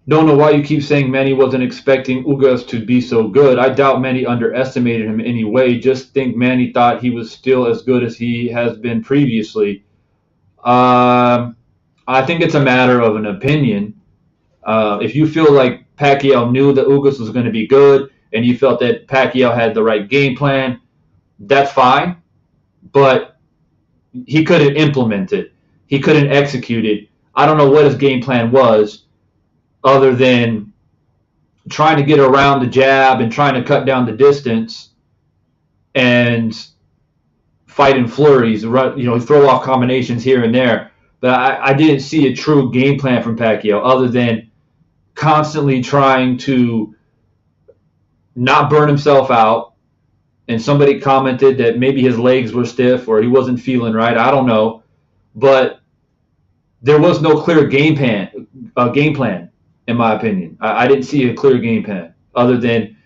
Don't know why you keep saying Manny wasn't expecting Ugas to be so good. I doubt Manny underestimated him anyway. Just think Manny thought he was still as good as he has been previously. I think it's a matter of an opinion. If you feel like Pacquiao knew that Ugas was going to be good and you felt that Pacquiao had the right game plan, that's fine. But he couldn't implement it. He couldn't execute it. I don't know what his game plan was other than trying to get around the jab and trying to cut down the distance and fight in flurries, throw off combinations here and there. But I didn't see a true game plan from Pacquiao other than constantly trying to not burn himself out. And somebody commented that maybe his legs were stiff or he wasn't feeling right. I don't know. But there was no clear game plan, in my opinion. I didn't see a clear game plan other than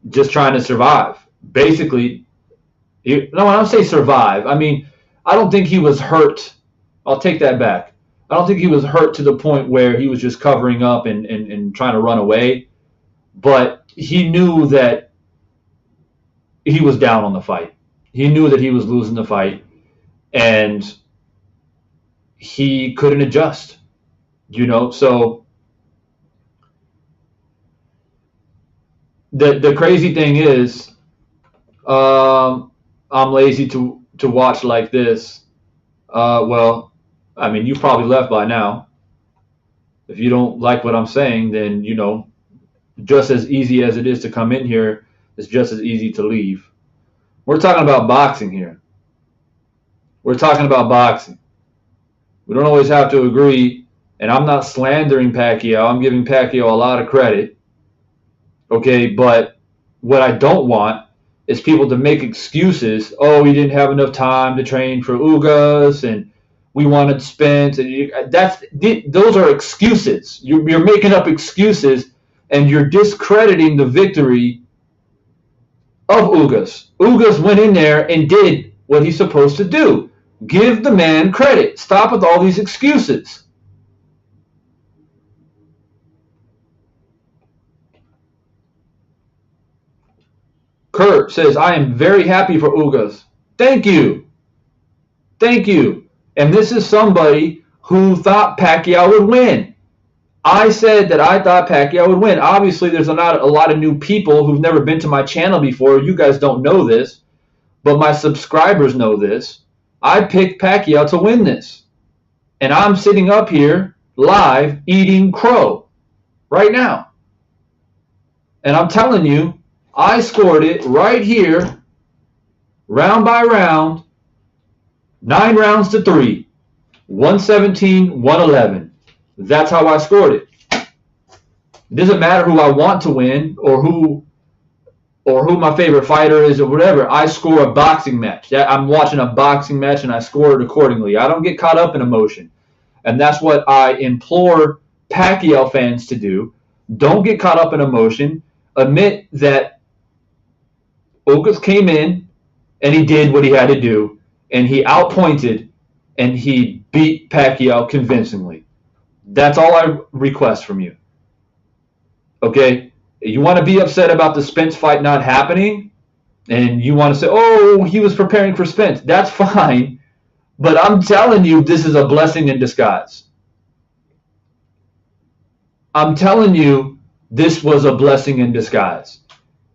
just trying to survive. Basically, no, when I say survive, I mean, I don't think he was hurt. I'll take that back. I don't think he was hurt to the point where he was just covering up and trying to run away. But he knew that he was down on the fight. He knew that he was losing the fight. And he couldn't adjust. So the crazy thing is, I'm lazy to watch like this. Well, I mean, you probably left by now. If you don't like what I'm saying, then just as easy as it is to come in here, it's just as easy to leave. We're talking about boxing here. We're talking about boxing. We don't always have to agree, and I'm not slandering Pacquiao. I'm giving Pacquiao a lot of credit. Okay, but what I don't want is people to make excuses. Oh, we didn't have enough time to train for Ugas, and we wanted Spence. And those are excuses. You're making up excuses, and you're discrediting the victory of Ugas. Ugas went in there and did what he's supposed to do. Give the man credit. Stop with all these excuses. Kurt says, I am very happy for Ugas. Thank you. Thank you. And this is somebody who thought Pacquiao would win. I said that I thought Pacquiao would win. Obviously, there's not a lot of new people who've never been to my channel before. You guys don't know this, but my subscribers know this. I picked Pacquiao to win this. And I'm sitting up here live eating crow right now. And I'm telling you, I scored it right here, round by round, 9 rounds to 3, 117, 111. That's how I scored it. It doesn't matter who I want to win or who my favorite fighter is or whatever. I score a boxing match. I'm watching a boxing match and I score it accordingly. I don't get caught up in emotion. And that's what I implore Pacquiao fans to do. Don't get caught up in emotion. Admit that Ugas came in and he did what he had to do. And he outpointed and he beat Pacquiao convincingly. That's all I request from you. Okay? You want to be upset about the Spence fight not happening, and you want to say, oh, he was preparing for Spence. That's fine. But I'm telling you, this is a blessing in disguise. I'm telling you, this was a blessing in disguise.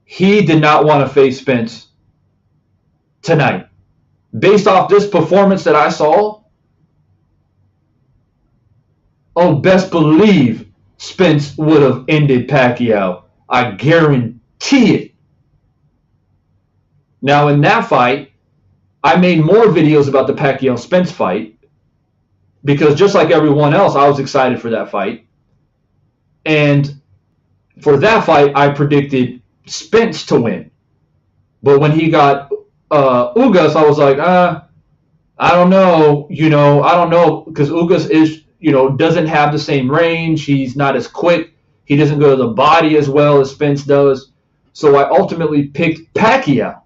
He did not want to face Spence tonight. Based off this performance that I saw, oh, best believe Spence would have ended Pacquiao. I guarantee it. Now, in that fight, I made more videos about the Pacquiao-Spence fight because just like everyone else, I was excited for that fight. And for that fight, I predicted Spence to win. But when he got Ugas, I was like, I don't know. I don't know because Ugas is, doesn't have the same range. He's not as quick. He doesn't go to the body as well as Spence does. So I ultimately picked Pacquiao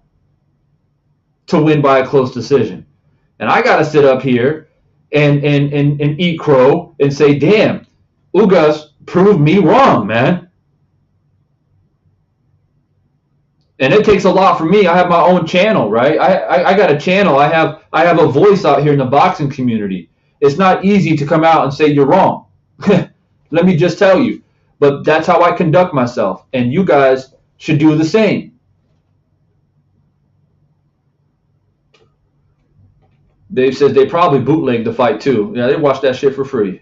to win by a close decision. And I got to sit up here and eat crow and say, damn, Ugas proved me wrong, man. And it takes a lot for me. I have my own channel, right? I got a channel. I have a voice out here in the boxing community. It's not easy to come out and say you're wrong. Let me just tell you. But that's how I conduct myself. And you guys should do the same. Dave says they probably bootlegged the fight too. Yeah, they watched that shit for free.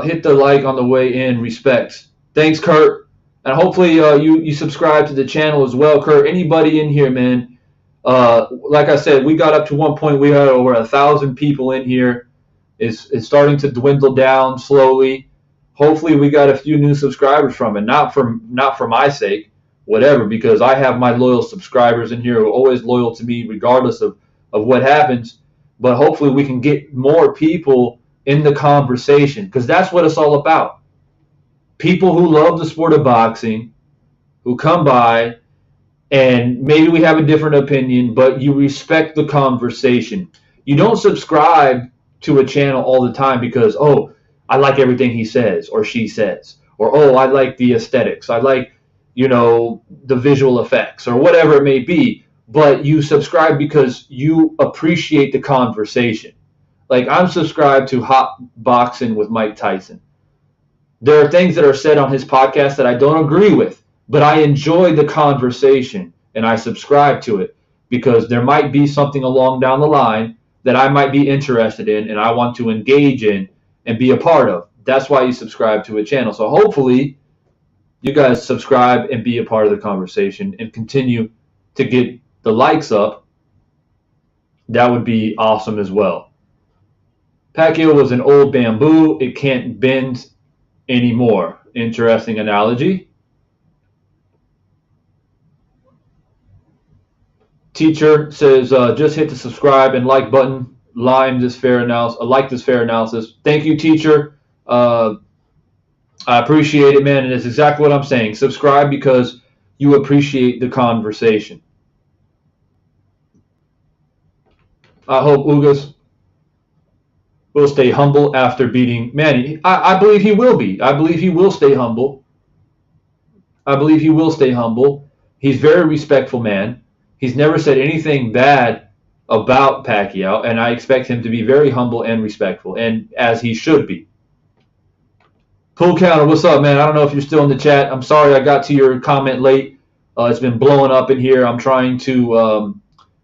Hit the like on the way in. Respects. Thanks, Kurt. And hopefully you subscribe to the channel as well, Kurt. Anybody in here, man. Like I said, we got up to one point we had over 1,000 people in here. It's starting to dwindle down slowly. Hopefully we got a few new subscribers from it. Not for my sake, whatever, because I have my loyal subscribers in here who are always loyal to me regardless of what happens. But hopefully we can get more people in the conversation, because that's what it's all about. People who love the sport of boxing, who come by, and maybe we have a different opinion, but you respect the conversation. You don't subscribe to a channel all the time because, oh, I like everything he says or she says, or, oh, I like the aesthetics, I like, the visual effects, or whatever it may be. But you subscribe because you appreciate the conversation. Like, I'm subscribed to Hot Boxing with Mike Tyson. There are things that are said on his podcast that I don't agree with, but I enjoy the conversation and I subscribe to it because there might be something along down the line that I might be interested in and I want to engage in and be a part of. That's why you subscribe to a channel. So hopefully you guys subscribe and be a part of the conversation and continue to get the likes up. That would be awesome as well. Pacquiao was an old bamboo. It can't bend anymore. Interesting analogy. Teacher says, just hit the subscribe and like button. Like this fair analysis. Thank you, teacher. I appreciate it, man. And it's exactly what I'm saying. Subscribe because you appreciate the conversation. I hope Ugas will stay humble after beating Manny. I believe he will be. I believe he will stay humble. He's a very respectful man. He's never said anything bad about Pacquiao, and I expect him to be very humble and respectful, and as he should be. Pool Counter, what's up, man? I don't know if you're still in the chat. I'm sorry I got to your comment late. It's been blowing up in here. I'm trying to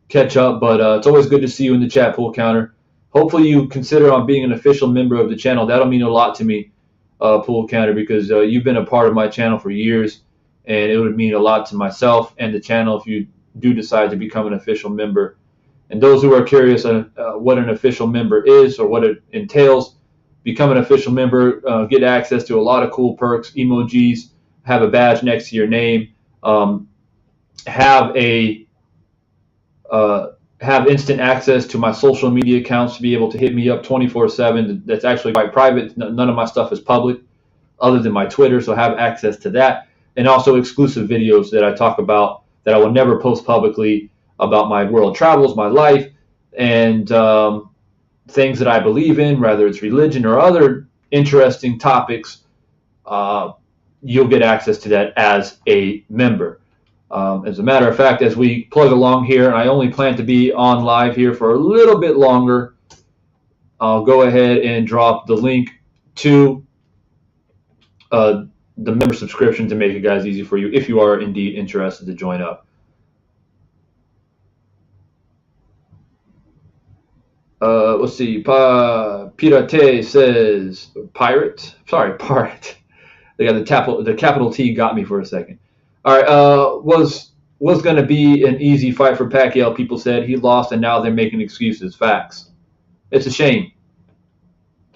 catch up, but it's always good to see you in the chat, Pool Counter. Hopefully you consider on being an official member of the channel. That'll mean a lot to me, Pool Counter, because you've been a part of my channel for years, and it would mean a lot to myself and the channel if you do decide to become an official member. And those who are curious on what an official member is or what it entails, become an official member, get access to a lot of cool perks, emojis, have a badge next to your name, have instant access to my social media accounts to be able to hit me up 24/7. That's actually quite private. None of my stuff is public other than my Twitter, so have access to that. And also exclusive videos that I talk about that I will never post publicly about my world travels, my life, and things that I believe in, whether it's religion or other interesting topics. You'll get access to that as a member. As a matter of fact, as we plug along here, and I only plan to be on live here for a little bit longer, I'll go ahead and drop the link to the member subscription to make it guys easy for you if you are indeed interested to join up. Let's see. Pirate says pirate. Sorry, pirate. They got the capital T got me for a second. All right. Was going to be an easy fight for Pacquiao. People said he lost, and now they're making excuses. Facts. It's a shame.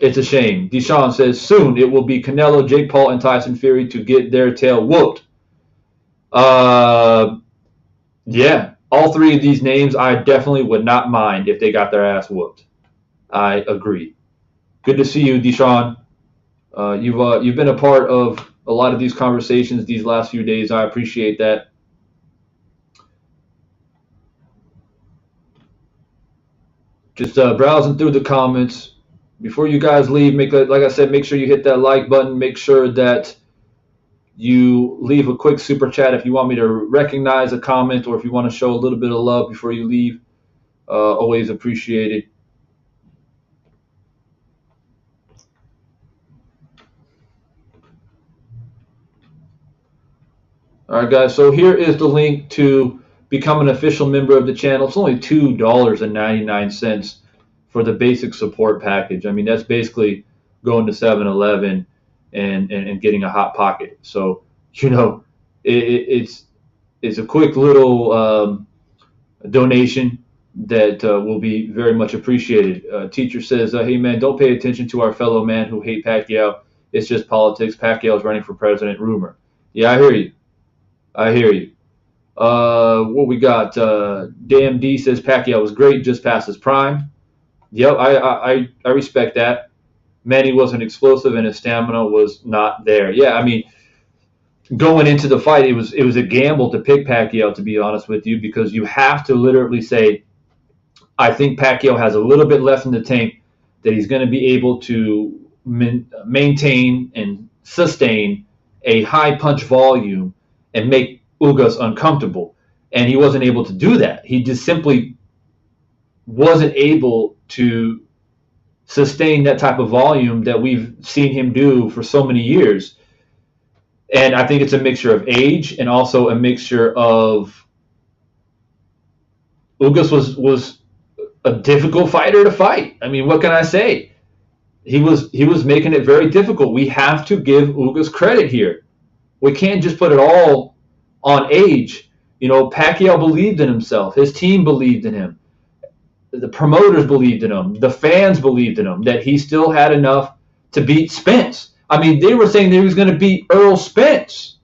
It's a shame. Deshaun says soon it will be Canelo, Jake Paul, and Tyson Fury to get their tail whooped. Yeah. All three of these names, I definitely would not mind if they got their ass whooped. I agree. Good to see you, Deshaun. You've been a part of a lot of these conversations these last few days. I appreciate that. Just browsing through the comments. Before you guys leave, like I said, make sure you hit that like button. Make sure that you leave a quick super chat if you want me to recognize a comment or if you want to show a little bit of love before you leave. Always appreciated. All right, guys, so here is the link to become an official member of the channel. It's only $2.99 for the basic support package. I mean, that's basically going to 7-Eleven and getting a hot pocket. So, it's a quick little donation that will be very much appreciated. Teacher says, hey man, don't pay attention to our fellow man who hate Pacquiao. It's just politics. Pacquiao's running for president. Rumor. Yeah, I hear you. I hear you. What we got? Damn D says Pacquiao was great, just past his prime. Yep, I respect that. Manny wasn't explosive and his stamina was not there. Yeah, I mean, going into the fight, it was a gamble to pick Pacquiao, to be honest with you, because you have to literally say, I think Pacquiao has a little bit left in the tank that he's going to be able to maintain and sustain a high punch volume and make Ugas uncomfortable. And he wasn't able to do that. He just simply wasn't able to sustain that type of volume that we've seen him do for so many years. And I think it's a mixture of age and also a mixture of Ugas was a difficult fighter to fight. I mean, what can I say? He was making it very difficult. We have to give Ugas credit here. We can't just put it all on age. Pacquiao believed in himself. His team believed in him. The promoters believed in him. The fans believed in him, that he still had enough to beat Spence. I mean, they were saying that he was going to beat Earl Spence.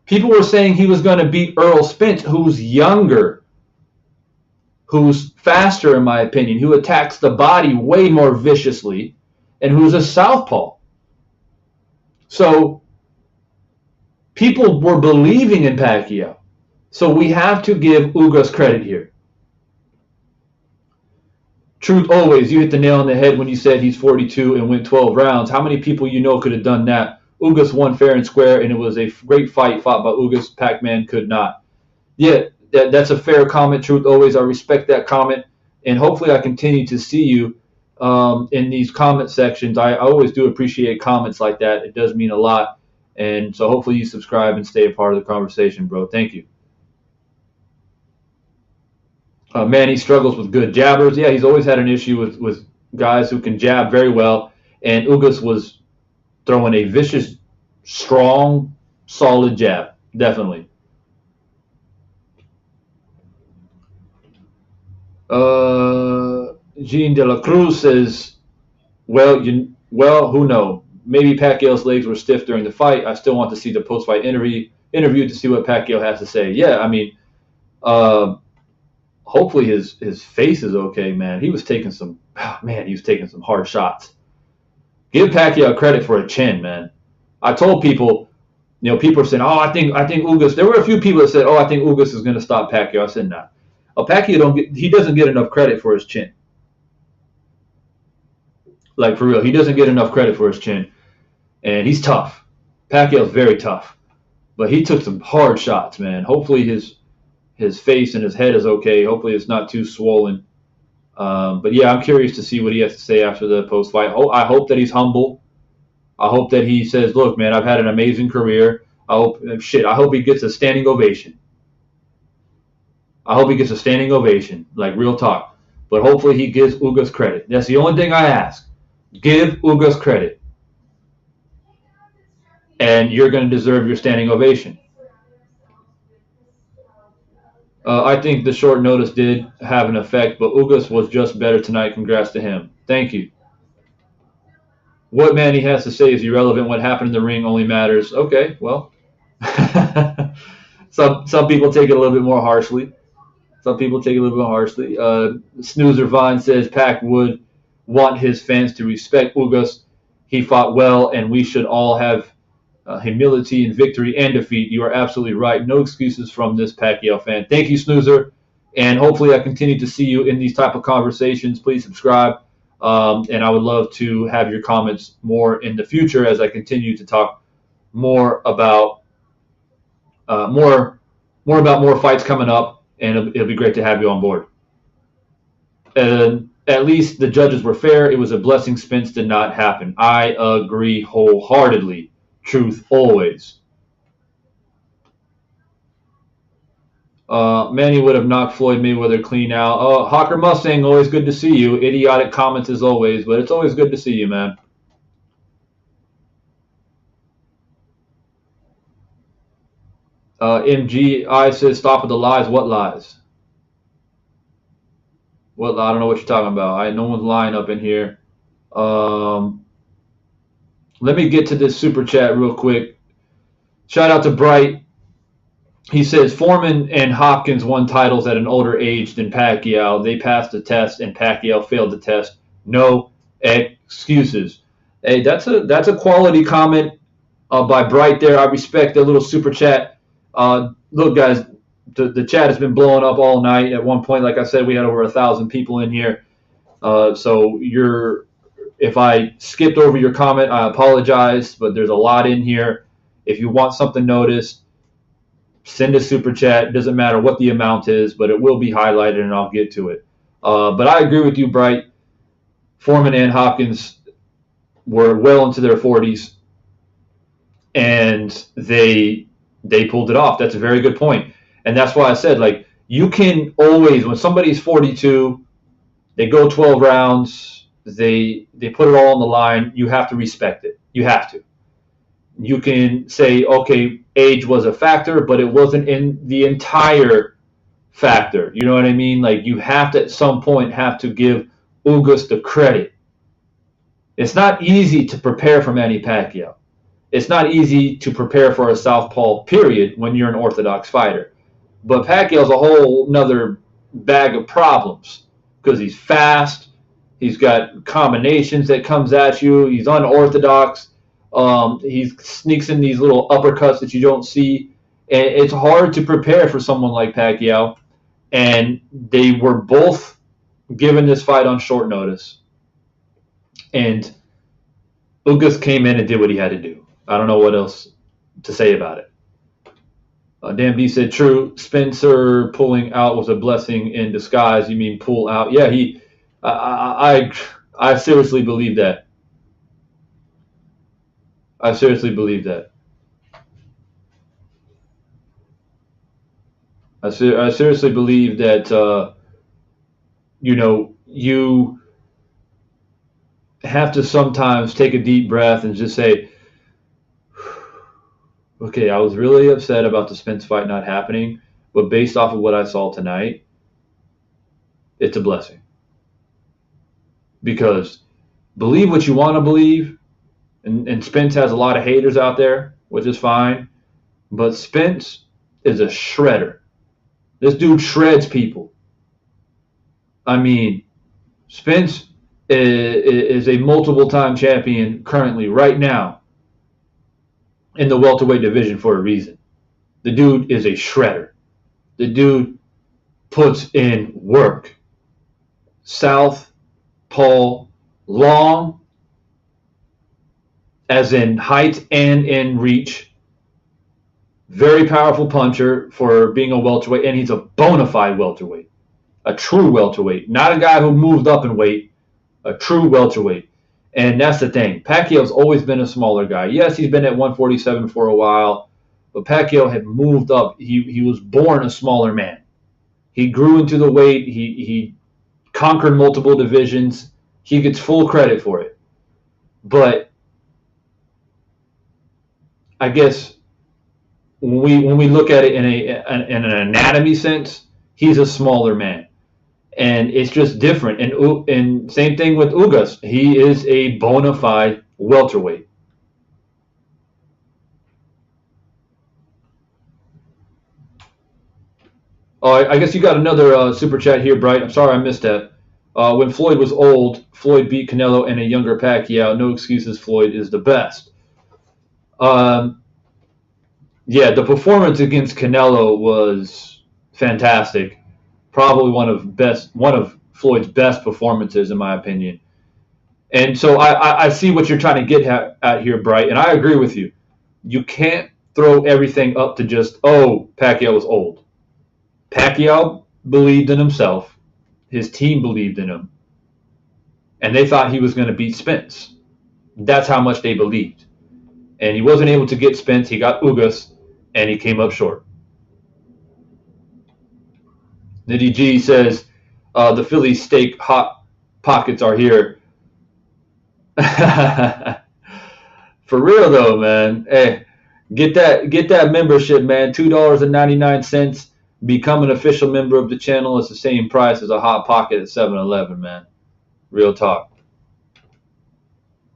People were saying he was going to beat Earl Spence, who's younger, who's faster, in my opinion, who attacks the body way more viciously, and who's a southpaw. So people were believing in Pacquiao. So we have to give Ugas credit here. Truth always, you hit the nail on the head when you said he's 42 and went 12 rounds. How many people could have done that? Ugas won fair and square, and it was a great fight fought by Ugas. Pac-Man could not. Yeah, that's a fair comment. Truth always, I respect that comment, and hopefully I continue to see you in these comment sections. I always do appreciate comments like that. It does mean a lot, and so hopefully you subscribe and stay a part of the conversation, bro. Thank you. Manny struggles with good jabbers. Yeah, he's always had an issue with guys who can jab very well, and Ugas was throwing a vicious, strong, solid jab, definitely. Jean de la Cruz says, well, who knows? Maybe Pacquiao's legs were stiff during the fight. I still want to see the post-fight interview to see what Pacquiao has to say. Yeah, I mean, hopefully his face is okay, man. He was taking some hard shots. Give Pacquiao credit for a chin, man. I told people, people are saying, oh, I think Ugas. There were a few people that said, oh, I think Ugas is going to stop Pacquiao. I said, nah. Pacquiao doesn't get enough credit for his chin. Like, for real, he doesn't get enough credit for his chin. And he's tough. Pacquiao's very tough. But he took some hard shots, man. Hopefully his face and his head is okay. Hopefully it's not too swollen. But yeah, I'm curious to see what he has to say after the post-fight. I hope that he's humble. I hope that he says, look, man, I've had an amazing career. I hope he gets a standing ovation. I hope he gets a standing ovation, like real talk. But hopefully he gives Ugas credit. That's the only thing I ask. Give Ugas credit. And you're going to deserve your standing ovation. I think the short notice did have an effect, but Ugas was just better tonight. Congrats to him. Thank you. What Manny has to say is irrelevant. What happened in the ring only matters. Okay, well. Some people take it a little bit more harshly. Snoozer Vine says Pac would want his fans to respect Ugas. He fought well, and we should all have humility in victory and defeat. You are absolutely right. No excuses from this Pacquiao fan. Thank you, Snoozer. And hopefully I continue to see you in these type of conversations. Please subscribe. And I would love to have your comments more in the future as I continue to talk more about more fights coming up. And it'll be great to have you on board. At least the judges were fair. It was a blessing Spence did not happen. I agree wholeheartedly. Truth always. Manny would have knocked Floyd Mayweather clean out. Hawker Mustang, always good to see you. Idiotic comments as always, but it's always good to see you, man. MGI says, stop with the lies. What lies? Well, I don't know what you're talking about. No one's lying up in here. Um, Let me get to this super chat real quick. Shout out to Bright. He says Foreman and Hopkins won titles at an older age than Pacquiao. They passed the test, and Pacquiao failed the test. No excuses. Hey, that's a quality comment by Bright there. I respect the little super chat. Look, guys, the chat has been blowing up all night. At one point, like I said, we had over 1,000 people in here. So if I skipped over your comment, I apologize, but there's a lot in here. If you want something noticed, send a super chat. It doesn't matter what the amount is, but it will be highlighted and I'll get to it. But I agree with you, Bright. Foreman and Hopkins were well into their 40s, and they pulled it off. That's a very good point. And that's why I said, like, you can always, when somebody's 42, they go 12 rounds, they put it all on the line, you have to respect it. You have to. You can say, okay, age was a factor, but it wasn't in the entire factor. You know what I mean? Like, you have to, at some point, have to give Ugas the credit. It's not easy to prepare for Manny Pacquiao. It's not easy to prepare for a southpaw, period, when you're an orthodox fighter. But Pacquiao's a whole nother bag of problems because he's fast. He's got combinations that comes at you. He's unorthodox. He sneaks in these little uppercuts that you don't see. And it's hard to prepare for someone like Pacquiao. And they were both given this fight on short notice. And Ugas came in and did what he had to do. I don't know what else to say about it. Dan B said, true, Spencer pulling out was a blessing in disguise. You mean pull out? Yeah, I seriously believe that. I seriously believe that. I seriously believe that, you have to sometimes take a deep breath and just say, okay, I was really upset about the Spence fight not happening, but based off of what I saw tonight, it's a blessing. Because believe what you want to believe, and Spence has a lot of haters out there, which is fine, but Spence is a shredder. This dude shreds people. I mean, Spence is a multiple-time champion currently, right now, in the welterweight division for a reason. The dude is a shredder. The dude puts in work. Southpaw, long, as in height and in reach. Very powerful puncher for being a welterweight, and he's a bona fide welterweight. A true welterweight. Not a guy who moved up in weight. A true welterweight. And that's the thing. Pacquiao's always been a smaller guy. Yes, he's been at 147 for a while, but Pacquiao had moved up. He was born a smaller man. He grew into the weight. He conquered multiple divisions. He gets full credit for it. But I guess when we look at it in an anatomy sense, he's a smaller man. And it's just different. And same thing with Ugas. He is a bona fide welterweight. Oh, I guess you got another super chat here, Bright. I'm sorry I missed that. When Floyd was old, Floyd beat Canelo and a younger Pacquiao. No excuses, Floyd is the best. Yeah, the performance against Canelo was fantastic. Probably one of Floyd's best performances, in my opinion. And so I see what you're trying to get at here, Bright, and I agree with you. You can't throw everything up to just, oh, Pacquiao was old. Pacquiao believed in himself. His team believed in him. And they thought he was going to beat Spence. That's how much they believed. And he wasn't able to get Spence. He got Ugas, and he came up short. Nitty G says, the Philly steak hot pockets are here. For real, though, man. Hey, Get that membership, man. $2.99. Become an official member of the channel. It's the same price as a hot pocket at 7-Eleven, man. Real talk.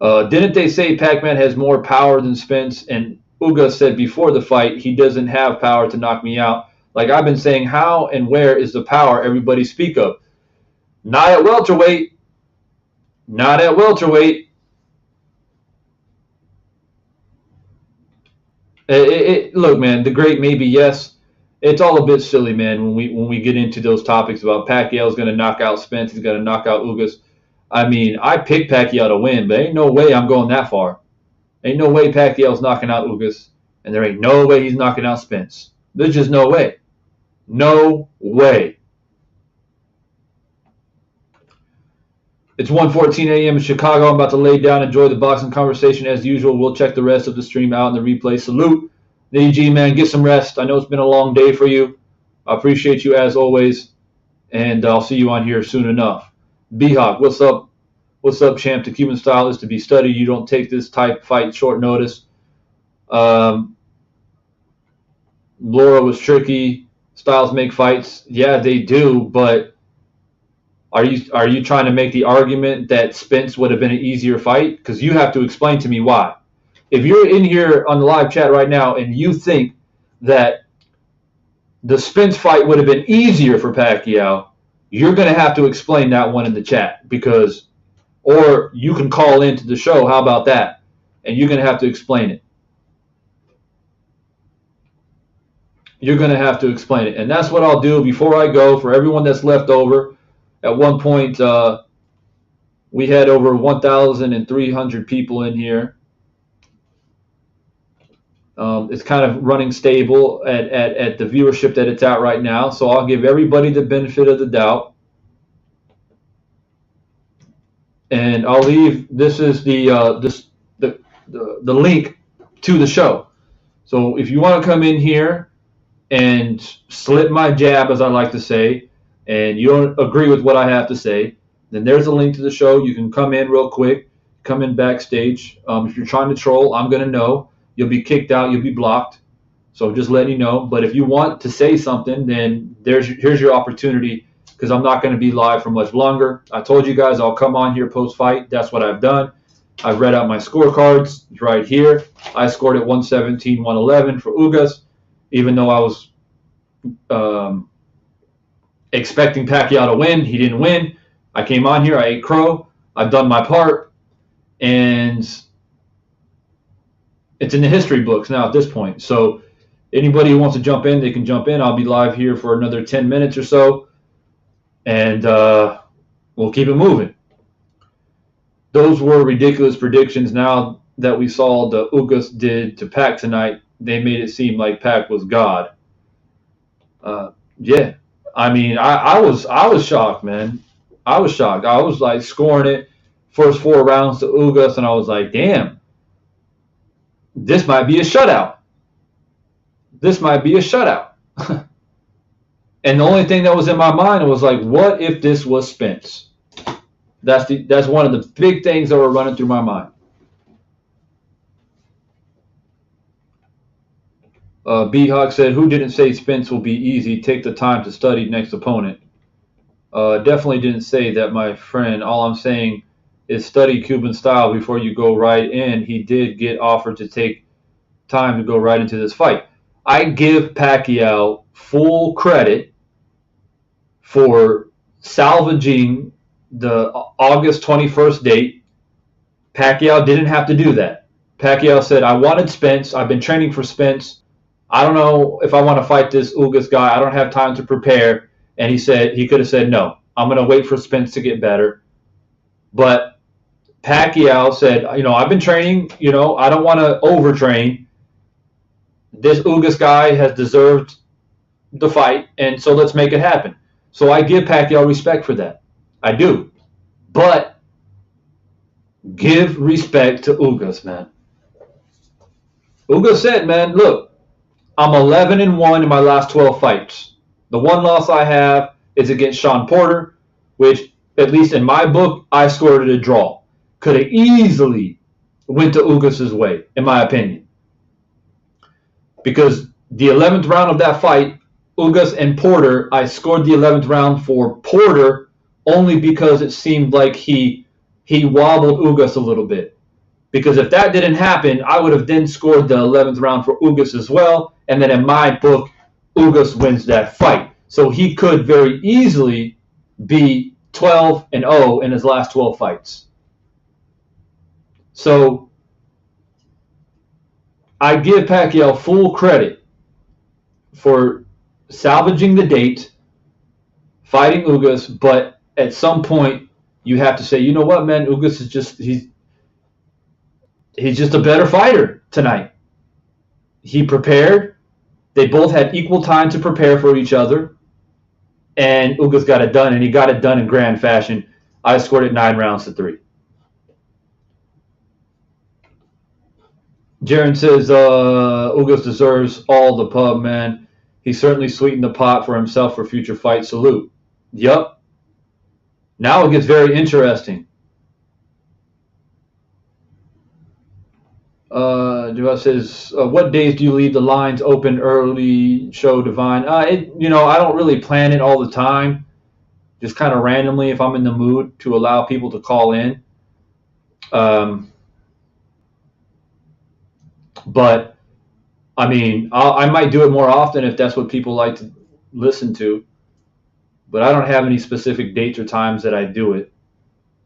Didn't they say Pac-Man has more power than Spence? And Ugas said before the fight he doesn't have power to knock me out. Like I've been saying, how and where is the power everybody speak of? Not at welterweight. Not at welterweight. Look, man, the great maybe yes. It's all a bit silly, man. When we get into those topics about Pacquiao's going to knock out Spence, he's going to knock out Ugas. I mean, I picked Pacquiao to win, but ain't no way I'm going that far. Ain't no way Pacquiao's knocking out Ugas, and there ain't no way he's knocking out Spence. There's just no way. No way. It's 1:14 a.m. in Chicago. I'm about to lay down, enjoy the boxing conversation as usual. We'll check the rest of the stream out in the replay. Salute. The EG, man, get some rest. I know it's been a long day for you. I appreciate you as always, and I'll see you on here soon enough. B-Hawk, what's up? What's up, champ? The Cuban style is to be studied. You don't take this type fight short notice. Laura was tricky. Styles make fights. Yeah, they do, but are you trying to make the argument that Spence would have been an easier fight? Because you have to explain to me why. If you're in here on the live chat right now and you think that the Spence fight would have been easier for Pacquiao, you're going to have to explain that one in the chat, because, or you can call into the show. How about that? And you're going to have to explain it. You're going to have to explain it. And that's what I'll do before I go. For everyone that's left over, at one point we had over 1,300 people in here. It's kind of running stable at the viewership that it's at right now. So I'll give everybody the benefit of the doubt. And I'll leave, this is the link to the show. So if you want to come in here and slip my jab, as I like to say, and you don't agree with what I have to say, then there's a link to the show. You can come in real quick, come in backstage. If you're trying to troll, I'm going to know. You'll be kicked out. You'll be blocked. So just letting you know. But if you want to say something, then here's your opportunity, because I'm not going to be live for much longer. I told you guys I'll come on here post-fight. That's what I've done. I've read out my scorecards right here. I scored at 117, 111 for Ugas, even though I was expecting Pacquiao to win. He didn't win. I came on here. I ate crow. I've done my part. And it's in the history books now at this point. So anybody who wants to jump in, they can jump in. I'll be live here for another 10 minutes or so. And we'll keep it moving. Those were ridiculous predictions. Now that we saw the Ugas did to Pac tonight, they made it seem like Pac was God. Yeah. I mean, I was shocked, man. I was shocked. I was like scoring it first 4 rounds to Ugas, and I was like, damn, this might be a shutout. This might be a shutout. And the only thing that was in my mind was like, what if this was Spence? That's one of the big things that were running through my mind. B-Hawk said, who didn't say Spence will be easy? Take the time to study next opponent. Definitely didn't say that, my friend. All I'm saying is study Cuban style before you go right in. He did get offered to take time to go right into this fight. I give Pacquiao full credit for salvaging the August 21st date. Pacquiao didn't have to do that. Pacquiao said, I wanted Spence. I've been training for Spence. I don't know if I want to fight this Ugas guy. I don't have time to prepare. And he said, he could have said, no, I'm going to wait for Spence to get better. But Pacquiao said, I've been training, I don't want to overtrain. This Ugas guy has deserved the fight, and so let's make it happen. So I give Pacquiao respect for that. I do. But give respect to Ugas, man. Ugas said, man, look, I'm 11-1 in my last 12 fights. The one loss I have is against Sean Porter, which, at least in my book, I scored it a draw. Could have easily went to Ugas' way, in my opinion. because the 11th round of that fight, Ugas and Porter, I scored the 11th round for Porter only because it seemed like he wobbled Ugas a little bit. Because if that didn't happen, I would have then scored the 11th round for Ugas as well. And then in my book, Ugas wins that fight. So he could very easily be 12-0 in his last 12 fights. So I give Pacquiao full credit for salvaging the date, fighting Ugas, but at some point you have to say, you know what, man, Ugas is just he's just a better fighter tonight. He prepared. They both had equal time to prepare for each other, and Ugas got it done, and he got it done in grand fashion. I scored it 9-3. Jaron says Ugas deserves all the pub, man. He certainly sweetened the pot for himself for future fight. Salute. Yup. Now it gets very interesting. Joel says, what days do you leave the lines open early, show Divine? I don't really plan it all the time. Just kind of randomly if I'm in the mood to allow people to call in. But, I mean, I might do it more often if that's what people like to listen to. But I don't have any specific dates or times that I do it.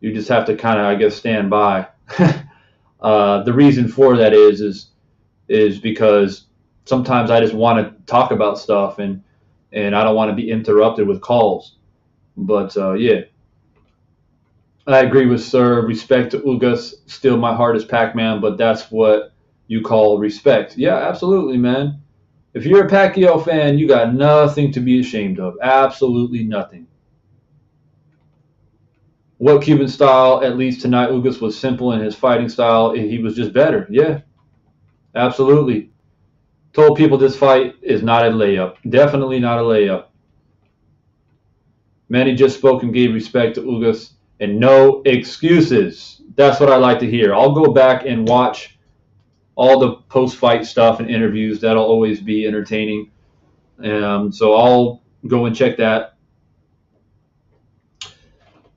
You just have to kind of, I guess, stand by. The reason for that is because sometimes I just want to talk about stuff and I don't want to be interrupted with calls. But yeah, I agree with Sir. Respect to Ugas. Still, my heart is Pac-Man, but that's what you call respect. Yeah, absolutely, man. If you're a Pacquiao fan, you got nothing to be ashamed of. Absolutely nothing. What Cuban style, at least tonight, Ugas was simple in his fighting style. He was just better. Yeah, absolutely. Told people this fight is not a layup. Definitely not a layup. Manny just spoke and gave respect to Ugas and no excuses. That's what I like to hear. I'll go back and watch all the post-fight stuff and interviews. That'll always be entertaining. So I'll go and check that.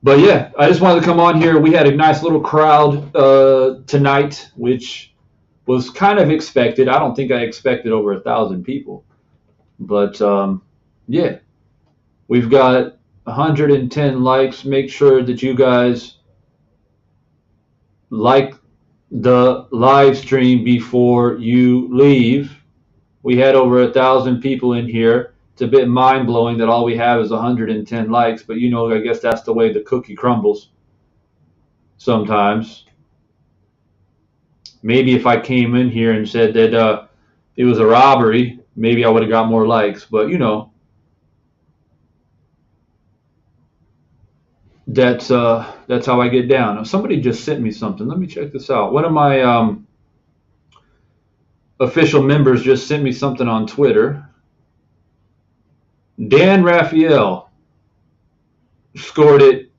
But yeah, I just wanted to come on here. We had a nice little crowd tonight, which was kind of expected. I don't think I expected over 1,000 people. But yeah, we've got 110 likes. Make sure that you guys like the live stream before you leave. We had over 1,000 people in here. It's a bit mind-blowing that all we have is 110 likes, but I guess that's the way the cookie crumbles sometimes. Maybe if I came in here and said that it was a robbery, maybe I would have got more likes, but that's how I get down. Now, somebody just sent me something. Let me check this out. One of my official members just sent me something on Twitter. Dan Raphael scored it.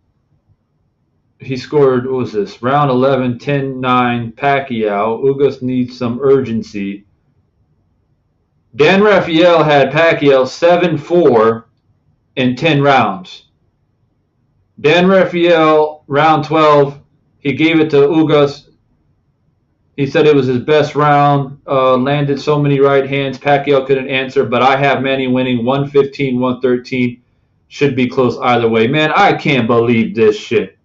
He scored, what was this? Round 11, 10-9, Pacquiao. Ugas needs some urgency. Dan Raphael had Pacquiao 7-4 in 10 rounds. Dan Raphael, round 12, he gave it to Ugas. He said it was his best round, landed so many right hands, Pacquiao couldn't answer, but I have Manny winning 115-113. Should be close either way. Man, I can't believe this shit.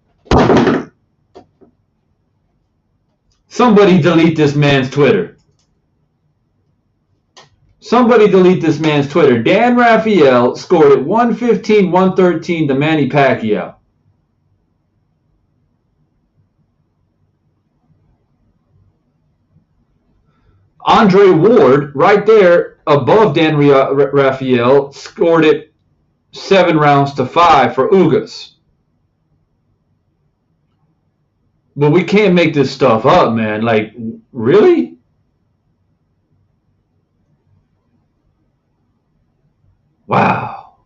Somebody delete this man's Twitter. Somebody delete this man's Twitter. Dan Raphael scored it 115-113 to Manny Pacquiao. Andre Ward, right there above Dan Raphael, scored it 7-5 for Ugas. But we can't make this stuff up, man. Like, really? Wow.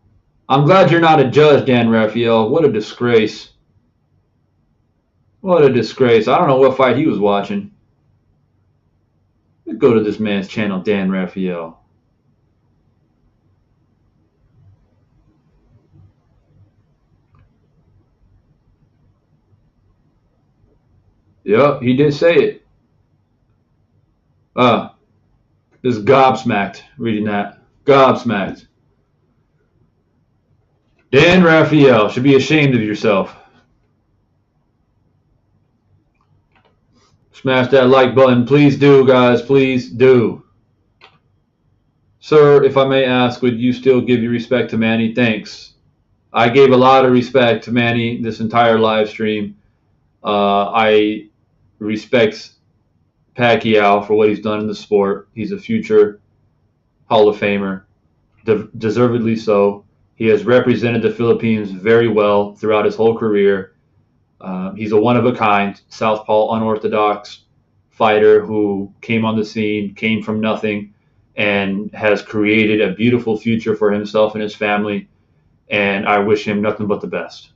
I'm glad you're not a judge, Dan Raphael. What a disgrace. What a disgrace. I don't know what fight he was watching. Go to this man's channel, Dan Raphael. Yep, he did say it. Just gobsmacked reading that. Gobsmacked. Dan Raphael should be ashamed of yourself. Smash that like button. Please do, guys. Please do. Sir, if I may ask, would you still give your respect to Manny? Thanks. I gave a lot of respect to Manny this entire live stream. I respect Pacquiao for what he's done in the sport. He's a future Hall of Famer, deservedly so. He has represented the Philippines very well throughout his whole career. He's a one-of-a-kind, southpaw, unorthodox fighter who came on the scene, came from nothing, and has created a beautiful future for himself and his family. And I wish him nothing but the best.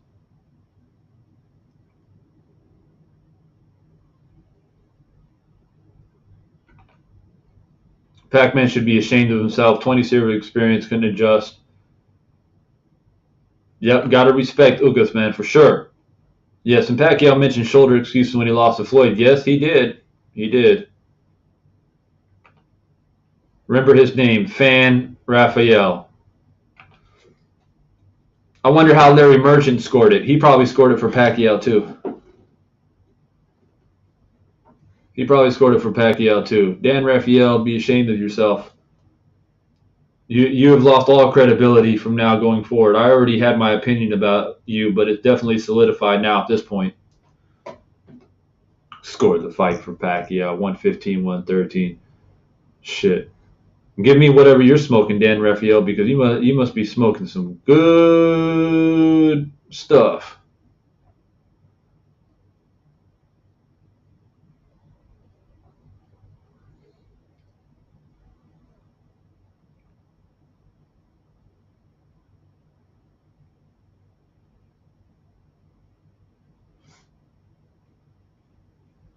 Pac-Man should be ashamed of himself. 20 years of experience, couldn't adjust. Yep, got to respect Ugas, man, for sure. Yes, and Pacquiao mentioned shoulder excuses when he lost to Floyd. Yes, he did. He did. Remember his name, Fan Raphael. I wonder how Larry Merchant scored it. He probably scored it for Pacquiao, too. He probably scored it for Pacquiao, too. Dan Raphael, be ashamed of yourself. You have lost all credibility from now going forward. I already had my opinion about you, but it's definitely solidified now at this point. Scored the fight for Pacquiao, 115-113. Shit. Give me whatever you're smoking, Dan Raphael, because you must be smoking some good stuff.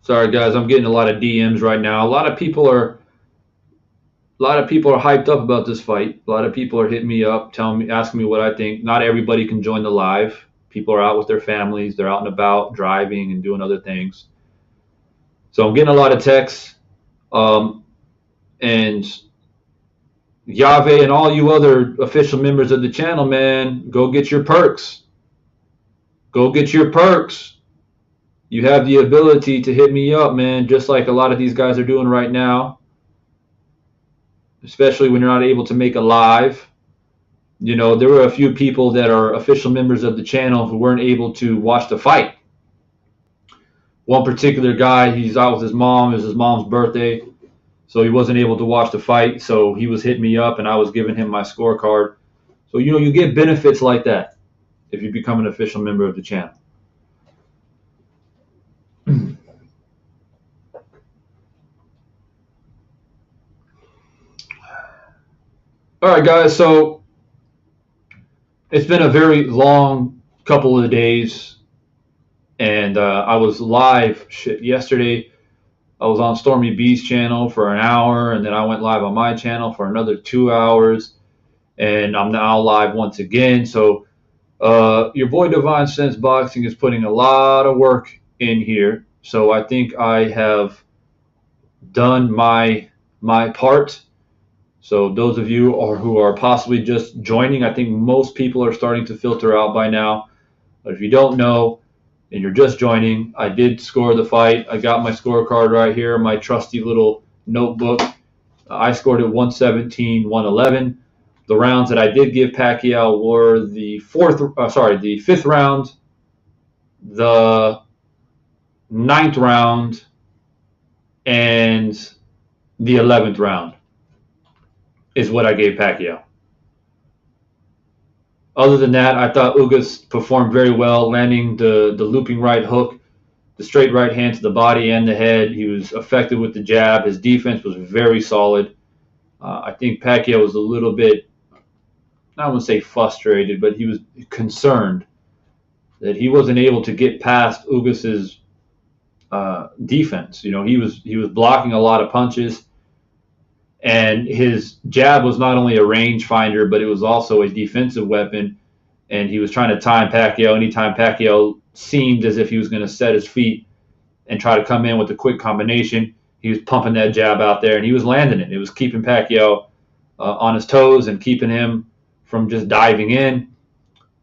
Sorry, guys, I'm getting a lot of DMs right now. A lot of people are hyped up about this fight. A lot of people are hitting me up, asking me what I think. Not everybody can join the live. People are out with their families. They're out and about, driving and doing other things. So I'm getting a lot of texts. And Yave and all you other official members of the channel, man, go get your perks. Go get your perks. You have the ability to hit me up, man, just like a lot of these guys are doing right now. Especially when you're not able to make a live. You know, there were a few people that are official members of the channel who weren't able to watch the fight. One particular guy, he's out with his mom. It was his mom's birthday, so he wasn't able to watch the fight. So he was hitting me up, and I was giving him my scorecard. So, you know, you get benefits like that if you become an official member of the channel. All right, guys, so it's been a very long couple of days, and I was live yesterday. I was on Stormy B's channel for an hour, and then I went live on my channel for another 2 hours, and I'm now live once again. So your boy Divine Sense Boxing is putting a lot of work in here, so I think I have done my part. So those of you who are possibly just joining, I think most people are starting to filter out by now. But if you don't know and you're just joining, I did score the fight. I got my scorecard right here, my trusty little notebook. I scored it 117-111. The rounds that I did give Pacquiao were the fifth round, the ninth round, and the 11th round. Is what I gave Pacquiao. Other than that, I thought Ugas performed very well, landing the looping right hook, the straight right hand to the body and the head. He was effective with the jab. His defense was very solid. I think Pacquiao was a little bit, I wouldn't say frustrated, but he was concerned that he wasn't able to get past Ugas's defense. You know, he was blocking a lot of punches. And his jab was not only a rangefinder, but it was also a defensive weapon. And he was trying to time Pacquiao. Anytime Pacquiao seemed as if he was going to set his feet and try to come in with a quick combination, he was pumping that jab out there, and he was landing it. It was keeping Pacquiao on his toes and keeping him from just diving in.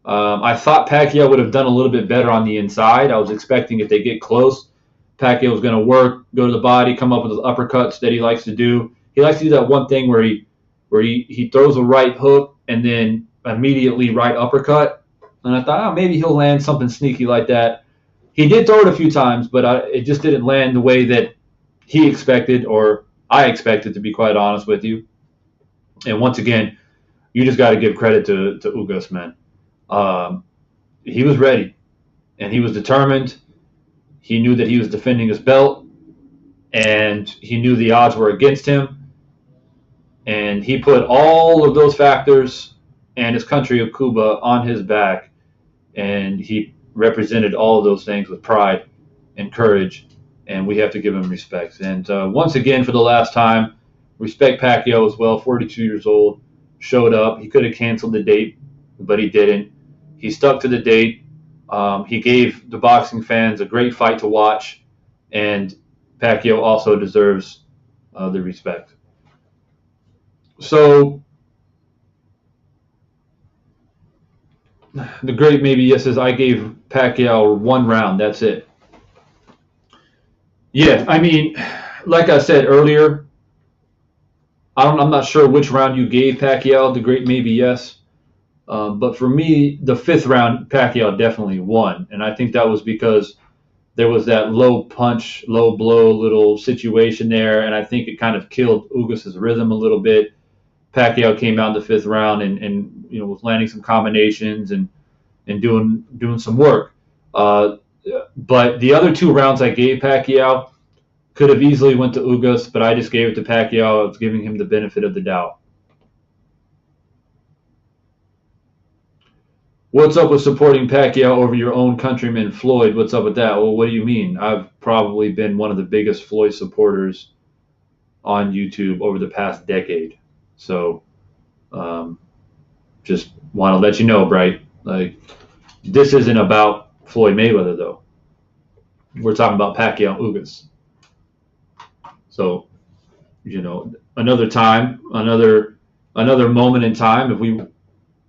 I thought Pacquiao would have done a little bit better on the inside. I was expecting if they get close, Pacquiao was going to work, go to the body, come up with those uppercuts that he likes to do. He likes to do that one thing where he throws a right hook and then immediately right uppercut. And I thought, maybe he'll land something sneaky like that. He did throw it a few times, but it just didn't land the way that he expected, or I expected, to be quite honest with you. And once again, you just got to give credit to Ugas, man. He was ready, and he was determined. He knew that he was defending his belt, and he knew the odds were against him. And he put all of those factors and his country of Cuba on his back, and he represented all of those things with pride and courage, and we have to give him respect. And once again, for the last time, respect Pacquiao as well. 42 years old, showed up. He could have canceled the date, but he didn't. He stuck to the date. He gave the boxing fans a great fight to watch, and Pacquiao also deserves the respect. So, the great maybe yes says, I gave Pacquiao 1 round. That's it. Yeah, I mean, like I said earlier, I'm not sure which round you gave Pacquiao. The great maybe yes. But for me, the 5th round, Pacquiao definitely won. And I think that was because there was that low punch, low blow little situation there. And I think it kind of killed Ugas' rhythm a little bit. Pacquiao came out in the 5th round and was landing some combinations and doing some work. But the other 2 rounds I gave Pacquiao could have easily went to Ugas, but I just gave it to Pacquiao. I was giving him the benefit of the doubt. What's up with supporting Pacquiao over your own countryman, Floyd? What's up with that? Well, what do you mean? I've probably been one of the biggest Floyd supporters on YouTube over the past decade. So, just want to let you know, Bright. Like, this isn't about Floyd Mayweather, though. We're talking about Pacquiao and Ugas. So, another time, another moment in time, if we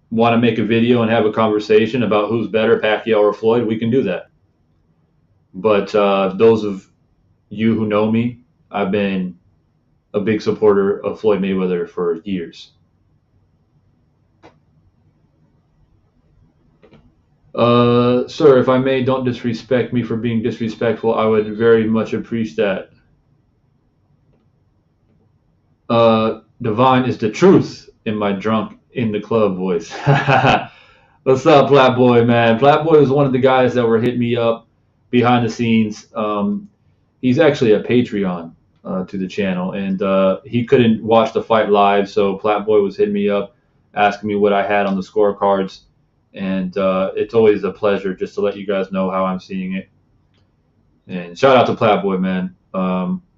want to make a video and have a conversation about who's better, Pacquiao or Floyd, we can do that. But those of you who know me, I've been a big supporter of Floyd Mayweather for years. Sir, if I may, don't disrespect me for being disrespectful. I would very much appreciate that. Divine is the truth in my drunk in the club voice. What's up, Flatboy, man? Flatboy was one of the guys that were hitting me up behind the scenes. He's actually a Patreon to the channel, and he couldn't watch the fight live, so Flatboy was hitting me up, asking me what I had on the scorecards. And it's always a pleasure just to let you guys know how I'm seeing it. And shout out to Flatboy, man.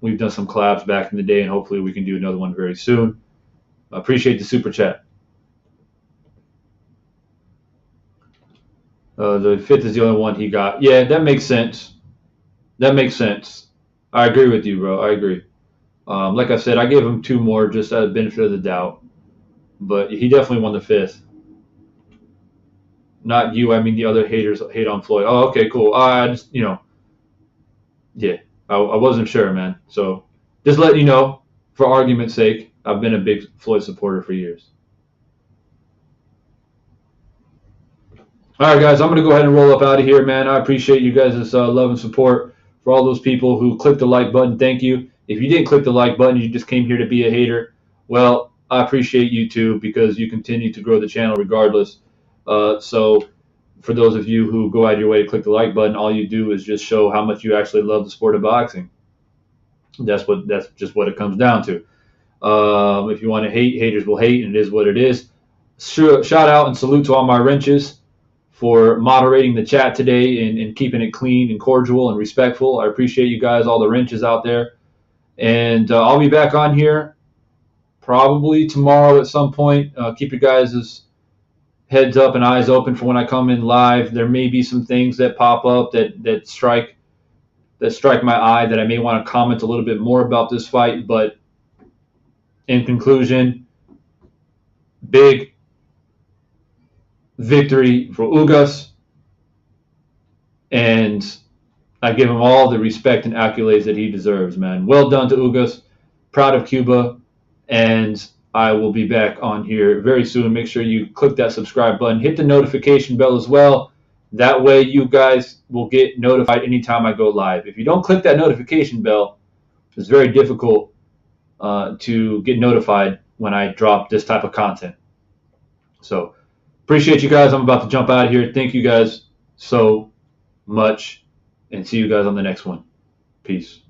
We've done some collabs back in the day, and hopefully we can do another one very soon. I appreciate the super chat. The 5th is the only one he got. Yeah, that makes sense. That makes sense. I agree with you, bro. I agree. Like I said, I gave him 2 more just out of the benefit of the doubt. But he definitely won the 5th. Not you, I mean the other haters hate on Floyd. Oh, okay, cool. I just, yeah, I wasn't sure, man. So just letting you know, for argument's sake, I've been a big Floyd supporter for years. All right, guys, I'm going to go ahead and roll up out of here, man. I appreciate you guys' love and support. For all those people who clicked the like button, thank you. If you didn't click the like button, you just came here to be a hater, well, I appreciate you too, because you continue to grow the channel regardless. So for those of you who go out of your way to click the like button, all you do is just show how much you actually love the sport of boxing. That's just what it comes down to. If you want to hate, haters will hate, and it is what it is. Shout out and salute to all my wrenches for moderating the chat today and keeping it clean and cordial and respectful. I appreciate you guys, all the wrenches out there. And I'll be back on here probably tomorrow at some point. Keep your guys' heads up and eyes open for when I come in live. There may be some things that pop up that strike my eye that I may want to comment a little bit more about this fight. But in conclusion, big victory for Ugas, and I give him all the respect and accolades that he deserves, man. Well done to Ugas. Proud of Cuba, and I will be back on here very soon. Make sure you click that subscribe button. Hit the notification bell as well. That way you guys will get notified anytime I go live. If you don't click that notification bell, it's very difficult to get notified when I drop this type of content. So appreciate you guys. I'm about to jump out of here. Thank you guys so much, and see you guys on the next one. Peace.